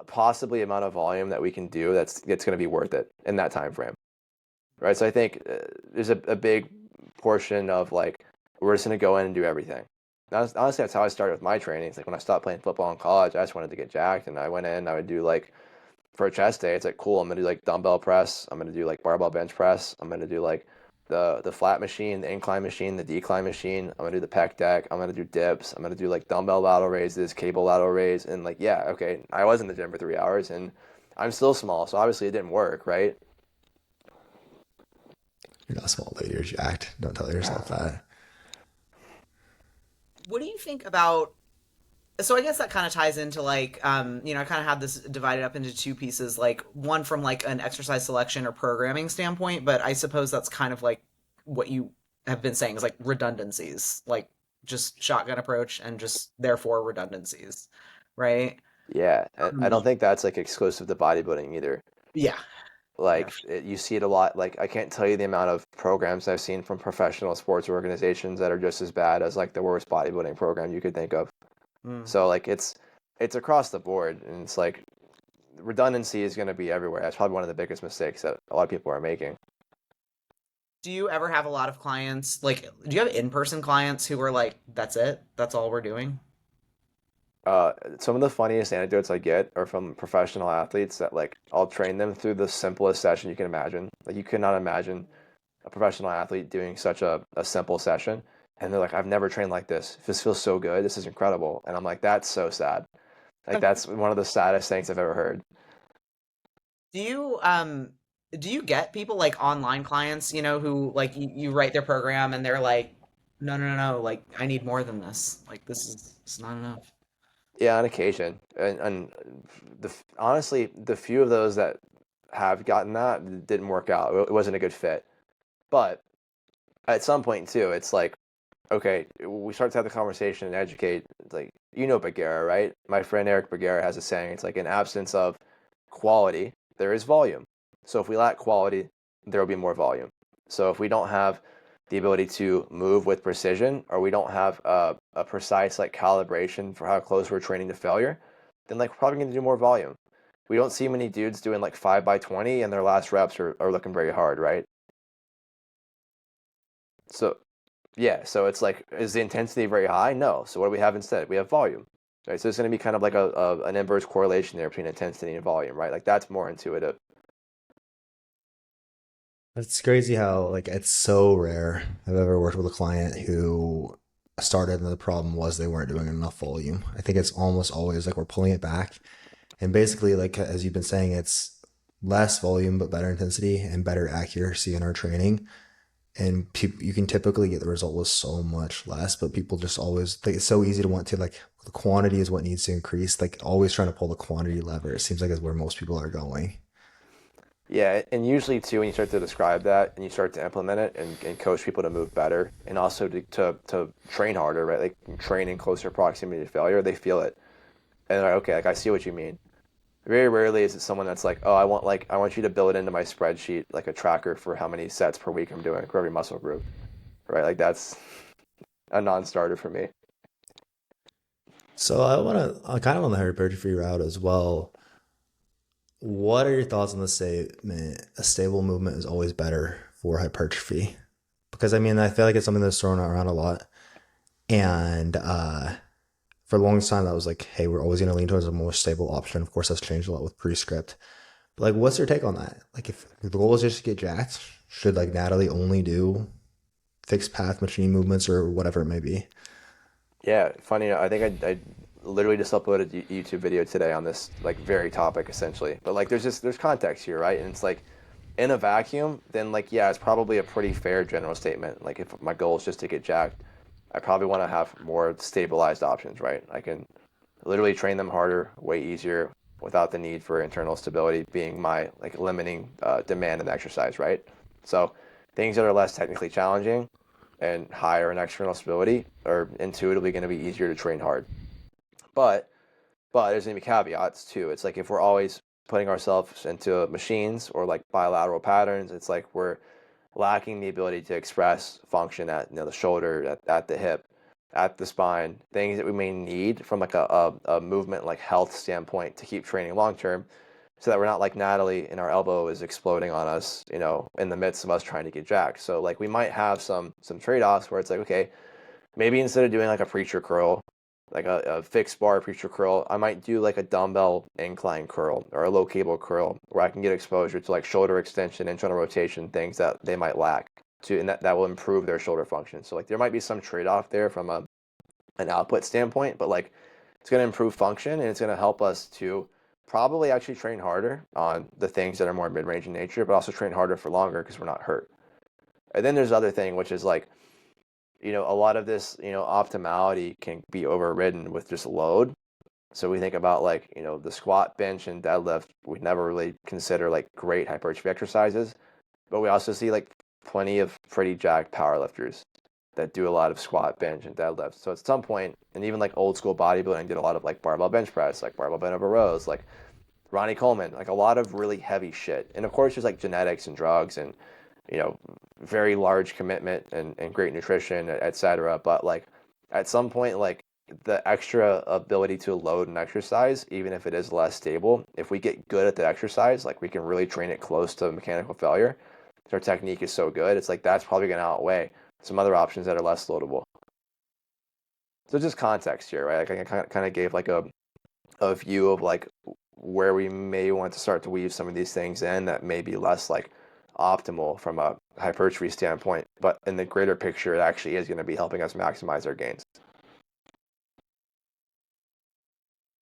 S1: possibly amount of volume that we can do that's going to be worth it in that time frame, right? So I think there's a big portion of like we're just going to go in and do everything. Honestly, that's how I started with my training. It's like when I stopped playing football in college, I just wanted to get jacked, and I went in. I would do like for a chest day, it's like cool. I'm gonna do like dumbbell press. I'm gonna do like barbell bench press. I'm gonna do like the flat machine, the incline machine, the decline machine. I'm gonna do the pec deck. I'm gonna do dips. I'm gonna do like dumbbell lateral raises, cable lateral raise, and like yeah, okay. I was in the gym for 3 hours, and I'm still small, so obviously it didn't work, right?
S3: You're not a small lady, you're jacked. Don't tell yourself that.
S2: What do you think about, so I guess that kind of ties into like I kind of have this divided up into two pieces, like one from like an exercise selection or programming standpoint, but I suppose that's kind of like what you have been saying is like redundancies, like just shotgun approach and just therefore redundancies, right?
S1: Yeah, I don't
S2: Um,
S1: think that's like exclusive to bodybuilding either.
S2: yeah, yeah.
S1: Like you see it a lot. Like I can't tell you the amount of programs I've seen from professional sports organizations that are just as bad as like the worst bodybuilding program you could think of.
S2: Mm.
S1: So like it's across the board, and it's like redundancy is going to be everywhere. That's probably one of the biggest mistakes that a lot of people are making.
S2: Do you ever have a lot of clients, like, do you have in-person clients who are like, that's it, that's all we're doing?
S1: Some of the funniest anecdotes I get are from professional athletes that like I'll train them through the simplest session you can imagine. Like you could not imagine a professional athlete doing such a simple session. And they're like, I've never trained like this. This feels so good. This is incredible. And I'm like, that's so sad. Like that's one of the saddest things I've ever heard.
S2: Do you do you get people like online clients, who like you write their program and they're like, no, no, no, no, like I need more than this. Like this is not enough.
S1: Yeah, on occasion. And honestly, the few of those that have gotten that didn't work out. It wasn't a good fit. But at some point too, it's like, okay, we start to have the conversation and educate. It's like, you know Bagheera, right? My friend Eric Bagheera has a saying. It's like, in absence of quality, there is volume. So if we lack quality, there will be more volume. So if we don't have the ability to move with precision, or we don't have a precise like calibration for how close we're training to failure, then like we're probably going to do more volume. We don't see many dudes doing like 5 by 20 and their last reps are looking very hard, right? So yeah, so it's like, is the intensity very high? No. So what do we have instead? We have volume, right? So it's going to be kind of like an inverse correlation there between intensity and volume, right? Like that's more intuitive.
S3: It's crazy how like it's so rare I've ever worked with a client who started and the problem was they weren't doing enough volume. I think it's almost always like we're pulling it back. And basically, like as you've been saying, it's less volume but better intensity and better accuracy in our training. And people, you can typically get the result with so much less, but people just always like it's so easy to want to like the quantity is what needs to increase. Like always trying to pull the quantity lever. It seems like is where most people are going.
S1: Yeah, and usually too, when you start to describe that and you start to implement it and coach people to move better and also to train harder, right? Like train in closer proximity to failure, they feel it. And they're like, okay, like I see what you mean. Very rarely is it someone that's like, oh, I want you to build into my spreadsheet like a tracker for how many sets per week I'm doing for every muscle group, right? Like that's a non-starter for me.
S3: So I want to kind of on the hypertrophy route as well. What are your thoughts on the statement? A stable movement is always better for hypertrophy. Because I mean, I feel like it's something that's thrown around a lot. And for the longest time, that was like, hey, we're always going to lean towards a more stable option. Of course, that's changed a lot with Prescript. Like, what's your take on that? Like, if the goal is just to get jacked, should like Natalie only do fixed path machine movements or whatever it may be?
S1: Yeah, funny. I think I literally just uploaded a YouTube video today on this like very topic essentially. But like, there's context here, right? And it's like in a vacuum, then like yeah, it's probably a pretty fair general statement. Like if my goal is just to get jacked, I probably want to have more stabilized options, right? I can literally train them harder, way easier, without the need for internal stability being my like limiting demand in exercise, right? So things that are less technically challenging and higher in external stability are intuitively going to be easier to train hard. But there's going to be caveats too. It's like if we're always putting ourselves into machines or like bilateral patterns, it's like we're lacking the ability to express function at the shoulder, at the hip, at the spine, things that we may need from like a movement like health standpoint to keep training long term, so that we're not like Natalie and our elbow is exploding on us, in the midst of us trying to get jacked. So like we might have some trade-offs where it's like, okay, maybe instead of doing like a preacher curl, like a fixed bar preacher curl, I might do like a dumbbell incline curl or a low cable curl where I can get exposure to like shoulder extension, internal rotation, things that they might lack to, and that will improve their shoulder function. So like there might be some trade-off there from an output standpoint, but like it's going to improve function and it's going to help us to probably actually train harder on the things that are more mid-range in nature, but also train harder for longer because we're not hurt. And then there's the other thing, which is like, a lot of this, optimality can be overridden with just load. So we think about like, the squat, bench, and deadlift. We never really consider like great hypertrophy exercises, but we also see like plenty of pretty jacked powerlifters that do a lot of squat, bench, and deadlift. So at some point, and even like old school bodybuilding did a lot of like barbell bench press, like barbell bent over rows, like Ronnie Coleman, like a lot of really heavy shit. And of course, there's like genetics and drugs and you know, very large commitment and great nutrition, etc. But like at some point, like the extra ability to load and exercise, even if it is less stable, if we get good at the exercise, like we can really train it close to mechanical failure. Our technique is so good, it's like that's probably going to outweigh some other options that are less loadable. So just context here, right? Like I kind of gave like a view of like where we may want to start to weave some of these things in that may be less like optimal from a hypertrophy standpoint, but in the greater picture, it actually is going to be helping us maximize our gains.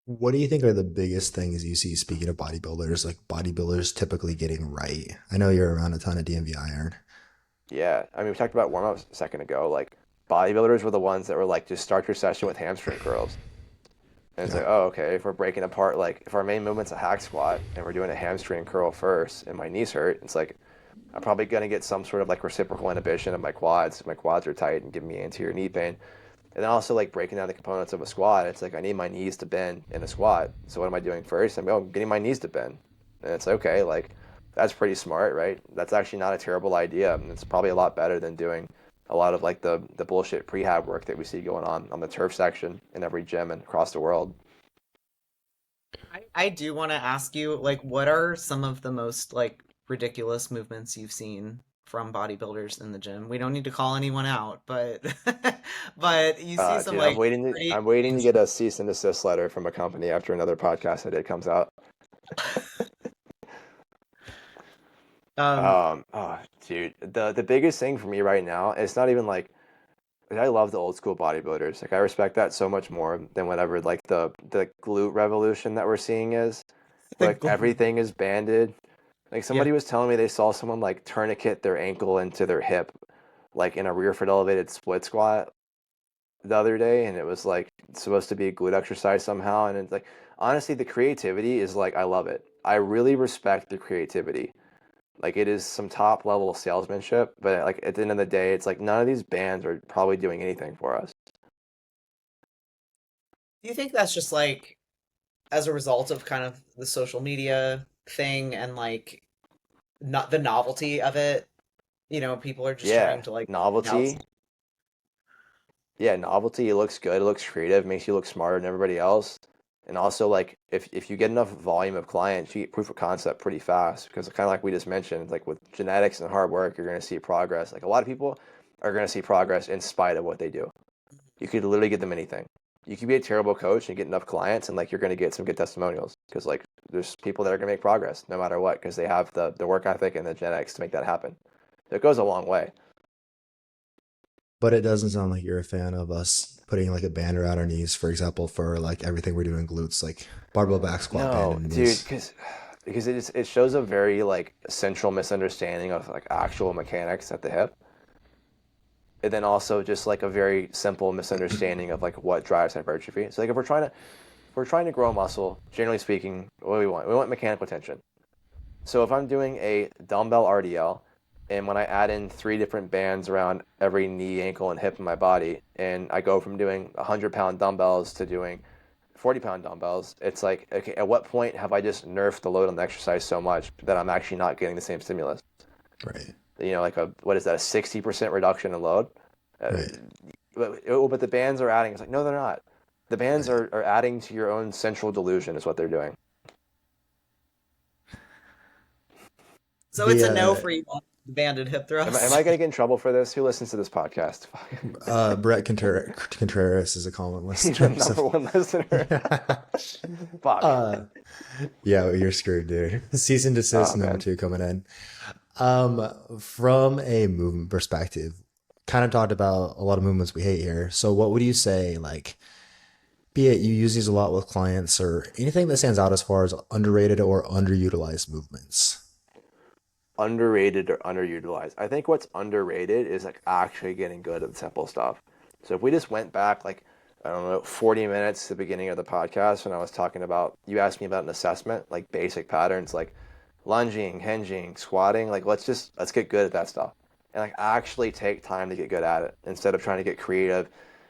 S3: What do you think are the biggest things you see, speaking of bodybuilders, like bodybuilders typically getting right? I know you're around a ton of DMV iron.
S1: Yeah, I mean, we talked about warm ups a second ago. Like bodybuilders were the ones that were like, just start your session with hamstring curls. And it's
S3: Yeah.
S1: like, oh, okay, if we're breaking apart, like if our main movement's a hack squat and we're doing a hamstring curl first and my knees hurt, it's like, I'm probably going to get some sort of like reciprocal inhibition of my quads. My quads are tight and giving me anterior knee pain. And then also like breaking down the components of a squat, it's like I need my knees to bend in a squat. So what am I doing first? I'm getting my knees to bend. And it's okay, like that's pretty smart, right? That's actually not a terrible idea. And it's probably a lot better than doing a lot of like the bullshit prehab work that we see going on the turf section in every gym and across the world.
S2: I do want to ask you, like, what are some of the most like ridiculous movements you've seen from bodybuilders in the gym? We don't need to call anyone out, but but you see some
S1: Dude,
S2: like pretty
S1: I'm waiting to
S2: insane.
S1: get a cease and desist letter from a company after another podcast I did comes out.
S2: Um,
S1: Oh, dude, the biggest thing for me right now, it's not even like I love the old school bodybuilders. Like I respect that so much more than whatever like the glute revolution that we're seeing is. Where like everything is banded. Like
S2: yeah.
S1: somebody was telling me they saw someone like tourniquet their ankle into their hip, like in a rear foot elevated split squat the other day, and it was like supposed to be a glute exercise somehow. And it's like honestly, the creativity is like I love it. I really respect the creativity. Like it is some top level salesmanship, but like at the end of the day, it's like none of these bands are probably doing anything for us.
S2: Do you think that's just like as a result of kind of the social media thing and like not the novelty of it? You know, people are just trying
S1: Yeah,
S2: to like now.
S1: novelty. Yeah, novelty. It looks good. It looks creative. Makes you look smarter than everybody else. And also, like, if you get enough volume of clients, you get proof of concept pretty fast. Because kind of like we just mentioned, like with genetics and hard work, you're going to see progress. Like a lot of people are going to see progress in spite of what they do. You could literally get them anything. You could be a terrible coach and get enough clients, and like you're going to get some good testimonials. Because like there's people that are gonna make progress no matter what because they have the work ethic and the genetics to make that happen. So it goes a long way.
S3: But it doesn't sound like you're a fan of us putting like a band around our knees, for example, for like everything we're doing glutes, like barbell back squat band
S1: No,
S3: and
S1: dude,
S3: knees.
S1: because it shows a very like central misunderstanding of like actual mechanics at the hip, and then also just like a very simple misunderstanding of like what drives hypertrophy. So like if we're trying to grow muscle, generally speaking, what do we want? We want mechanical tension. So if I'm doing a dumbbell RDL, and when I add in three different bands around every knee, ankle, and hip in my body, and I go from doing 100-pound dumbbells to doing 40-pound dumbbells, it's like, okay, at what point have I just nerfed the load on the exercise so much that I'm actually not getting the same stimulus?
S3: Right.
S1: Like what is that, a 60% reduction in load? Uh,
S3: Right.
S1: but the bands are adding. It's like, no, they're not. The bands
S3: Right.
S1: are adding to your own central delusion is what they're doing.
S2: So it's
S3: The
S2: a no for you on the banded hip
S1: Am
S2: thrust.
S1: I going to get in trouble for this? Who listens to this podcast?
S3: Brett Contreras is a common
S1: He's the
S3: listener. So
S1: number one listener. Fuck.
S3: uh yeah, you're screwed, dude. Cease and desist
S1: Oh,
S3: number
S1: man.
S3: 2 coming in. From a movement perspective, kind of talked about a lot of movements we hate here. So what would you say, like, be it you use these a lot with clients or anything that stands out as far as underrated or underutilized movements?
S1: Underrated or underutilized. I think what's underrated is like actually getting good at the simple stuff. So if we just went back like, I don't know, 40 minutes to the beginning of the podcast when I was talking about, you asked me about an assessment, like basic patterns like lunging, hinging, squatting, like let's get good at that stuff. And like actually take time to get good at it instead of trying to get creative.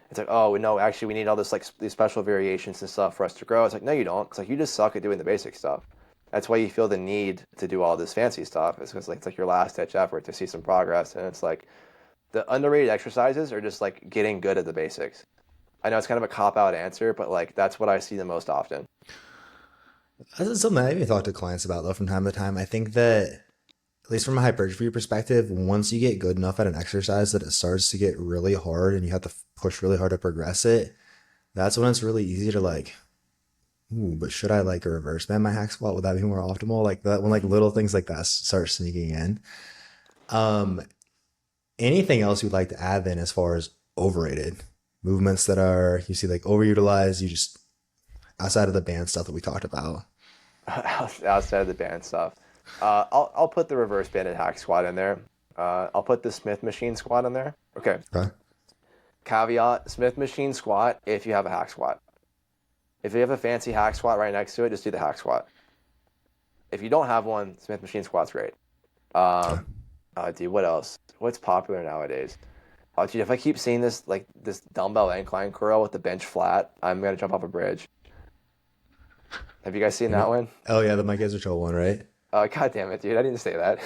S1: It's like, oh no, actually we need all this like these special variations and stuff for us to grow. It's like, no, you don't. It's like you just suck at doing the basic stuff. That's why you feel the need to do all this fancy stuff. It's because like it's like your last ditch effort to see some progress. And it's like the underrated exercises are just like getting good at the basics. I know it's kind of a cop out answer, but like that's what I see the most often.
S3: That's something I even talk to clients about though from time to time. I think that at least from a hypertrophy perspective, once you get good enough at an exercise that it starts to get really hard and you have to push really hard to progress it, that's when it's really easy to like, ooh, but should I like a reverse band my hack squat? Would that be more optimal? Like that when like little things like that start sneaking in. Um, Anything else you'd like to add then as far as overrated movements that are you see like overutilized, you just outside of the band stuff that we talked about?
S1: Outside of the band stuff. I'll put the reverse banded hack squat in there. I'll put the Smith machine squat in there. Okay.
S3: Okay.
S1: Caveat: Smith machine squat if you have a hack squat. If you have a fancy hack squat right next to it, just do the hack squat. If you don't have one, Smith machine squat's great.
S3: Okay.
S1: Dude, what else? What's popular nowadays? Oh, dude, if I keep seeing this dumbbell incline curl with the bench flat, I'm gonna jump off a bridge. Have you guys seen
S3: You
S1: that
S3: know,
S1: one?
S3: oh yeah, the Mike Israel one, right?
S1: God damn it, dude! I didn't say that.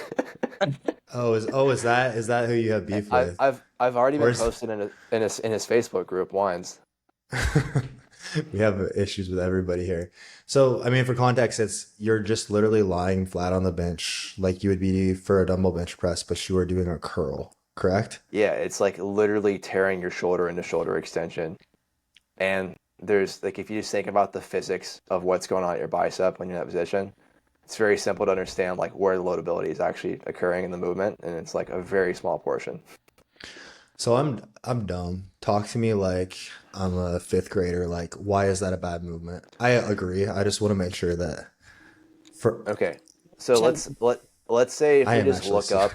S3: Is that who you have beef
S1: I've
S3: with?
S1: I've I've already
S3: Or
S1: been
S3: is
S1: posted in his Facebook group once.
S3: we have issues with everybody here. So, I mean, for context, it's you're just literally lying flat on the bench like you would be for a dumbbell bench press, but you are doing a curl, correct?
S1: Yeah, it's like literally tearing your shoulder into shoulder extension. And there's like if you just think about the physics of what's going on at your bicep when you're in that position, it's very simple to understand like where the loadability is actually occurring in the movement, and it's like a very small portion.
S3: So I'm dumb. Talk to me like I'm a fifth grader. Like, why is that a bad movement? I agree. I just want to make sure that for
S1: Okay, so
S2: Chad,
S1: let's say
S3: I am actually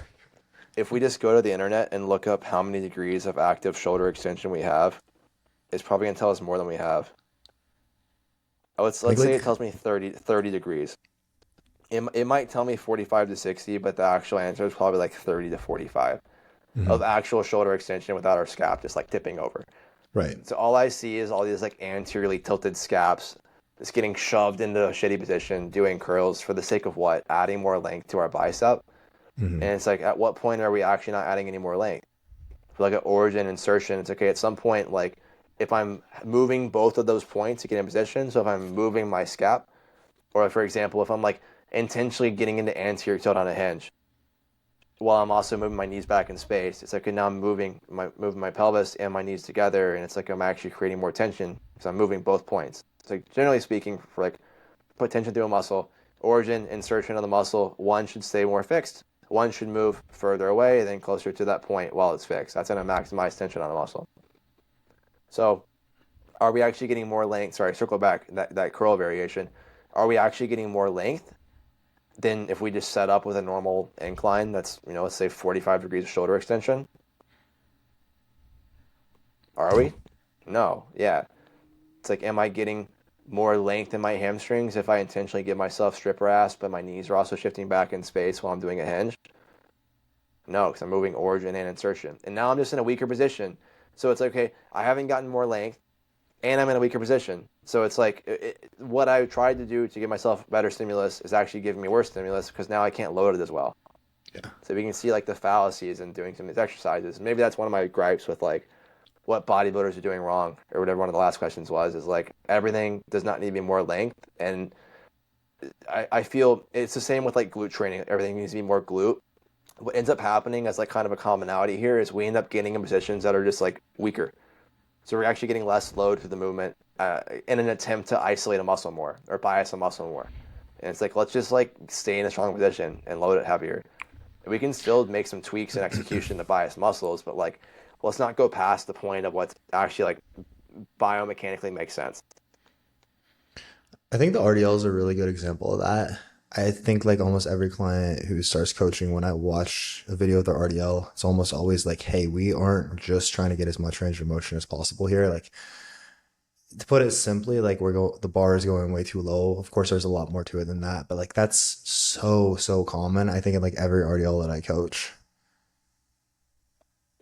S1: if we just go to the internet and look up how many degrees of active shoulder extension we have, it's probably gonna tell us more than we have.
S3: like
S1: Let's say it tells me 30 degrees. It might tell me 45 to 60, but the actual answer is probably like 30 to 45 of
S3: Mhm.
S1: actual shoulder extension without our scap just like tipping over.
S3: Right.
S1: So all I see is all these like anteriorly tilted scaps just getting shoved into a shitty position, doing curls for the sake of what? Adding more length to our bicep.
S3: Hmm.
S1: And it's like, at what point are we actually not adding any more length? For like an origin insertion, it's okay. At some point, like if I'm moving both of those points to get in position, so if I'm moving my scap, or for example, if I'm like intentionally getting into anterior tilt on a hinge, while I'm also moving my knees back in space. It's like okay, now I'm moving my pelvis and my knees together, and it's like I'm actually creating more tension because I'm moving both points. It's like generally speaking, for like put tension through a muscle, origin, insertion of the muscle, one should stay more fixed. One should move further away, then closer to that point while it's fixed. That's going to maximize tension on the muscle. So are we actually getting more length? Sorry, circle back, that curl variation. Are we actually getting more length than if we just set up with a normal incline that's, let's say 45 degrees of shoulder extension? Are we? No. Yeah. It's like, am I getting more length in my hamstrings if I intentionally give myself stripper ass, but my knees are also shifting back in space while I'm doing a hinge? No, because I'm moving origin and insertion. And now I'm just in a weaker position. So it's like, okay, I haven't gotten more length and I'm in a weaker position. So it's like what I tried to do to give myself better stimulus is actually giving me worse stimulus because now I can't load it as well.
S3: Yeah.
S1: So we can see like the fallacies in doing some of these exercises. Maybe that's one of my gripes with like what bodybuilders are doing wrong, or whatever one of the last questions was, is like everything does not need to be more length. And I feel it's the same with like glute training. Everything needs to be more glute. What ends up happening as like kind of a commonality here is we end up getting in positions that are just like weaker. So we're actually getting less load to the movement in an attempt to isolate a muscle more or bias a muscle more. And it's like, let's just like stay in a strong position and load it heavier. And we can still make some tweaks in execution to bias muscles, but like, let's not go past the point of what's actually like biomechanically makes sense.
S3: I think the RDL is a really good example of that. I think like almost every client who starts coaching, when I watch a video of their RDL, it's almost always like, hey, we aren't just trying to get as much range of motion as possible here. Like, to put it simply, like the bar is going way too low. Of course, there's a lot more to it than that, but like that's so common. I think in like every RDL that I coach.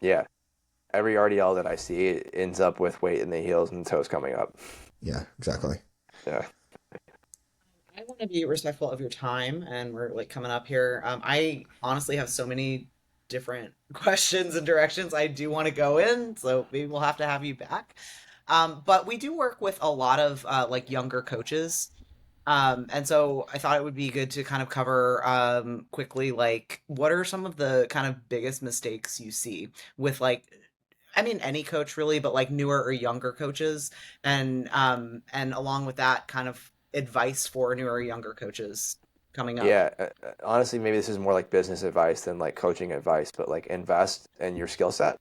S1: Yeah. Every RDL that I see it ends up with weight in the heels and the toes coming up.
S3: Yeah, exactly.
S1: Yeah.
S2: I want to be respectful of your time, and we're like coming up here. I honestly have so many different questions and directions I do want to go in, so maybe we'll have to have you back. But we do work with a lot of like younger coaches. And so I thought it would be good to kind of cover quickly, like, what are some of the kind of biggest mistakes you see with like, I mean, any coach really, but like newer or younger coaches, and along with that, kind of advice for newer or younger coaches coming up.
S1: Yeah. Honestly, maybe this is more like business advice than like coaching advice, but like invest in your skill set.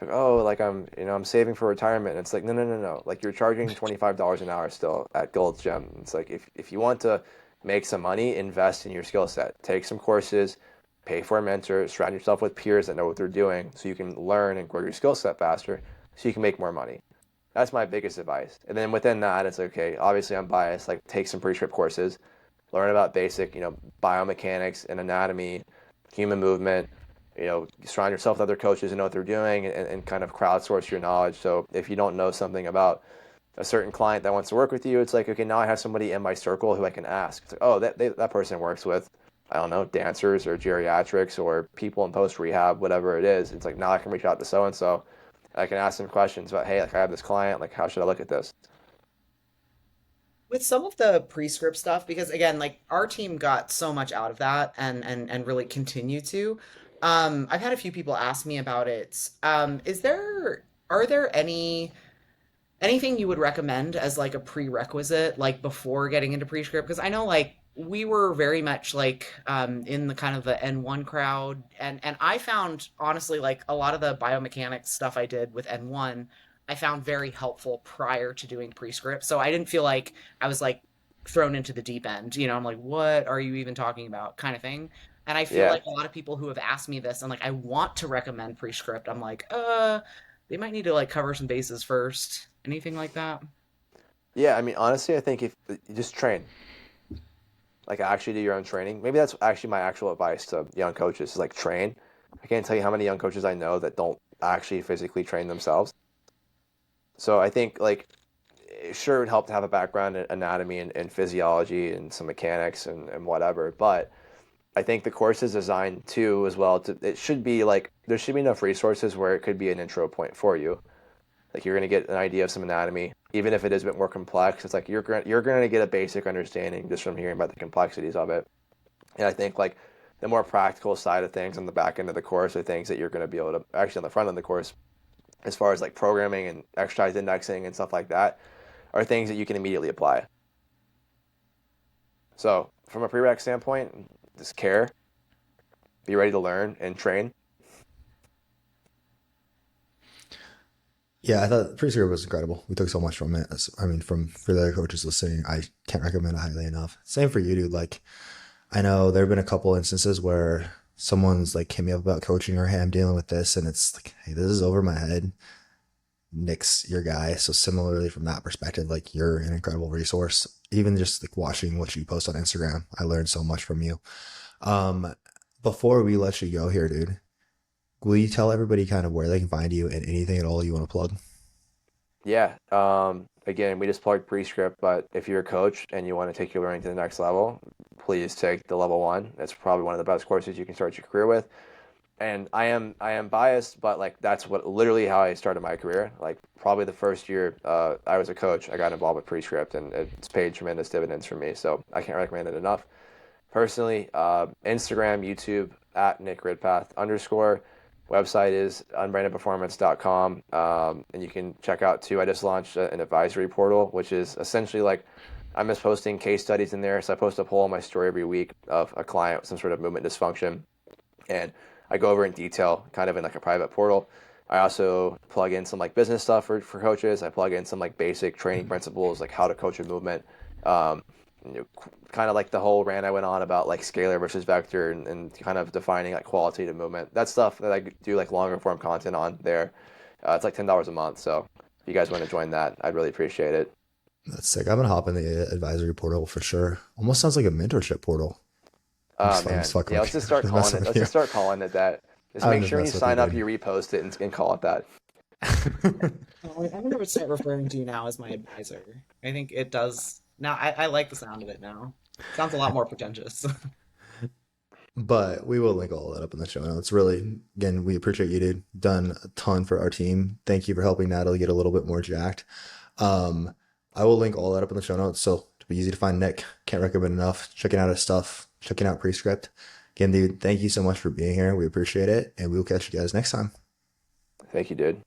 S1: Like, oh, like I'm saving for retirement. And it's like, no, no, no, no. Like you're charging $25 an hour still at Gold's Gym. It's like if you want to make some money, invest in your skill set. Take some courses, pay for a mentor, surround yourself with peers that know what they're doing so you can learn and grow your skill set faster so you can make more money. That's my biggest advice. And then within that, it's okay. Obviously, I'm biased. Like take some pre-script courses, learn about basic, biomechanics and anatomy, human movement, surround yourself with other coaches who know what they're doing and kind of crowdsource your knowledge. So if you don't know something about a certain client that wants to work with you, it's like, okay, now I have somebody in my circle who I can ask. It's like, oh, that person works with, I don't know, dancers or geriatrics or people in post rehab, whatever it is. It's like, now I can reach out to so and so. I can ask them questions about, hey, like I have this client, like how should I look at this?
S2: With some of the pre-script stuff, because again, like our team got so much out of that, and really continue to. I've had a few people ask me about it. Are there anything you would recommend as like a prerequisite, like before getting into prescript? Because I know like we were very much like in the kind of the N1 crowd, and I found honestly like a lot of the biomechanics stuff I did with N1, I found very helpful prior to doing prescript. So I didn't feel like I was like thrown into the deep end. I'm like, what are you even talking about, kind of thing. And I feel
S1: Yeah.
S2: like a lot of people who have asked me this and like I want to recommend prescript, I'm like, they might need to like cover some bases first. Anything like that?
S1: Yeah. I mean, honestly, I think if you just train, like actually do your own training. Maybe that's actually my actual advice to young coaches is like train. I can't tell you how many young coaches I know that don't actually physically train themselves. So I think like sure it would help to have a background in anatomy and physiology and some mechanics and whatever, but I think the course is designed too as well it should be like there should be enough resources where it could be an intro point for you. Like you're gonna get an idea of some anatomy, even if it is a bit more complex. It's like you're gonna get a basic understanding just from hearing about the complexities of it. And I think like the more practical side of things on the back end of the course are things that you're gonna be able to actually on the front end of the course, as far as like programming and exercise indexing and stuff like that, are things that you can immediately apply. So from a prereq standpoint, just care, be ready to learn and train.
S3: Yeah, I thought Pre-Script was incredible. We took so much from it. I mean, from for the other coaches listening, I can't recommend it highly enough. Same for you, dude. Like, I know there have been a couple instances where someone's like hit me up about coaching or hey, I'm dealing with this, and it's like, hey, this is over my head. Nick's your guy. So similarly, from that perspective, like you're an incredible resource. Even just like watching what you post on Instagram, I learned so much from you. Um, Before we let you go here, dude, will you tell everybody kind of where they can find you and anything at all you want to plug?
S1: Yeah. Again, we just plugged Prescript, but if you're a coach and you want to take your learning to the next level, please take the level one. It's probably one of the best courses you can start your career with. And I am biased, but like that's what literally how I started my career. Like probably the first year I was a coach, I got involved with Prescript, and it's paid tremendous dividends for me. So I can't recommend it enough. Personally, Instagram, YouTube at Nick Ridpath underscore. Website is unbrandedperformance.com. And you can check out too. I just launched an advisory portal, which is essentially like I'm just posting case studies in there. So I post a poll on my story every week of a client with some sort of movement dysfunction, and I go over in detail, kind of in like a private portal. I also plug in some like business stuff for coaches. I plug in some like basic training principles, like how to coach a movement. Um, Kind of like the whole rant I went on about like scalar versus vector, and kind of defining like qualitative movement. That's stuff that I do like longer form content on there. It's like $10 a month. So if you guys want to join that, I'd really appreciate it.
S3: That's sick. I'm gonna hop in the advisory portal for sure. Almost sounds like a mentorship portal. I'm
S1: Man,
S3: just fucking
S1: yeah, let's
S3: with you.
S1: just start
S3: I'm
S1: calling
S3: messing
S1: it.
S3: with
S1: Let's
S3: you.
S1: just start calling it that. Just
S3: I'm
S1: make
S3: just
S1: sure when you
S3: messing with you,
S1: sign up,
S3: dude.
S1: you repost it and call it that.
S2: Oh, I'm gonna start referring to you now as my advisor. I think it does. Now, I like the sound of it now. Sounds a lot more pretentious.
S3: But we will link all that up in the show notes. Really, again, we appreciate you, dude. Done a ton for our team. Thank you for helping Natalie get a little bit more jacked. Um, I will link all that up in the show notes. So to be easy to find Nick. Can't recommend enough. Checking out his stuff. Checking out Prescript. Again, dude, thank you so much for being here. We appreciate it. And we will catch you guys next time.
S1: Thank you, dude.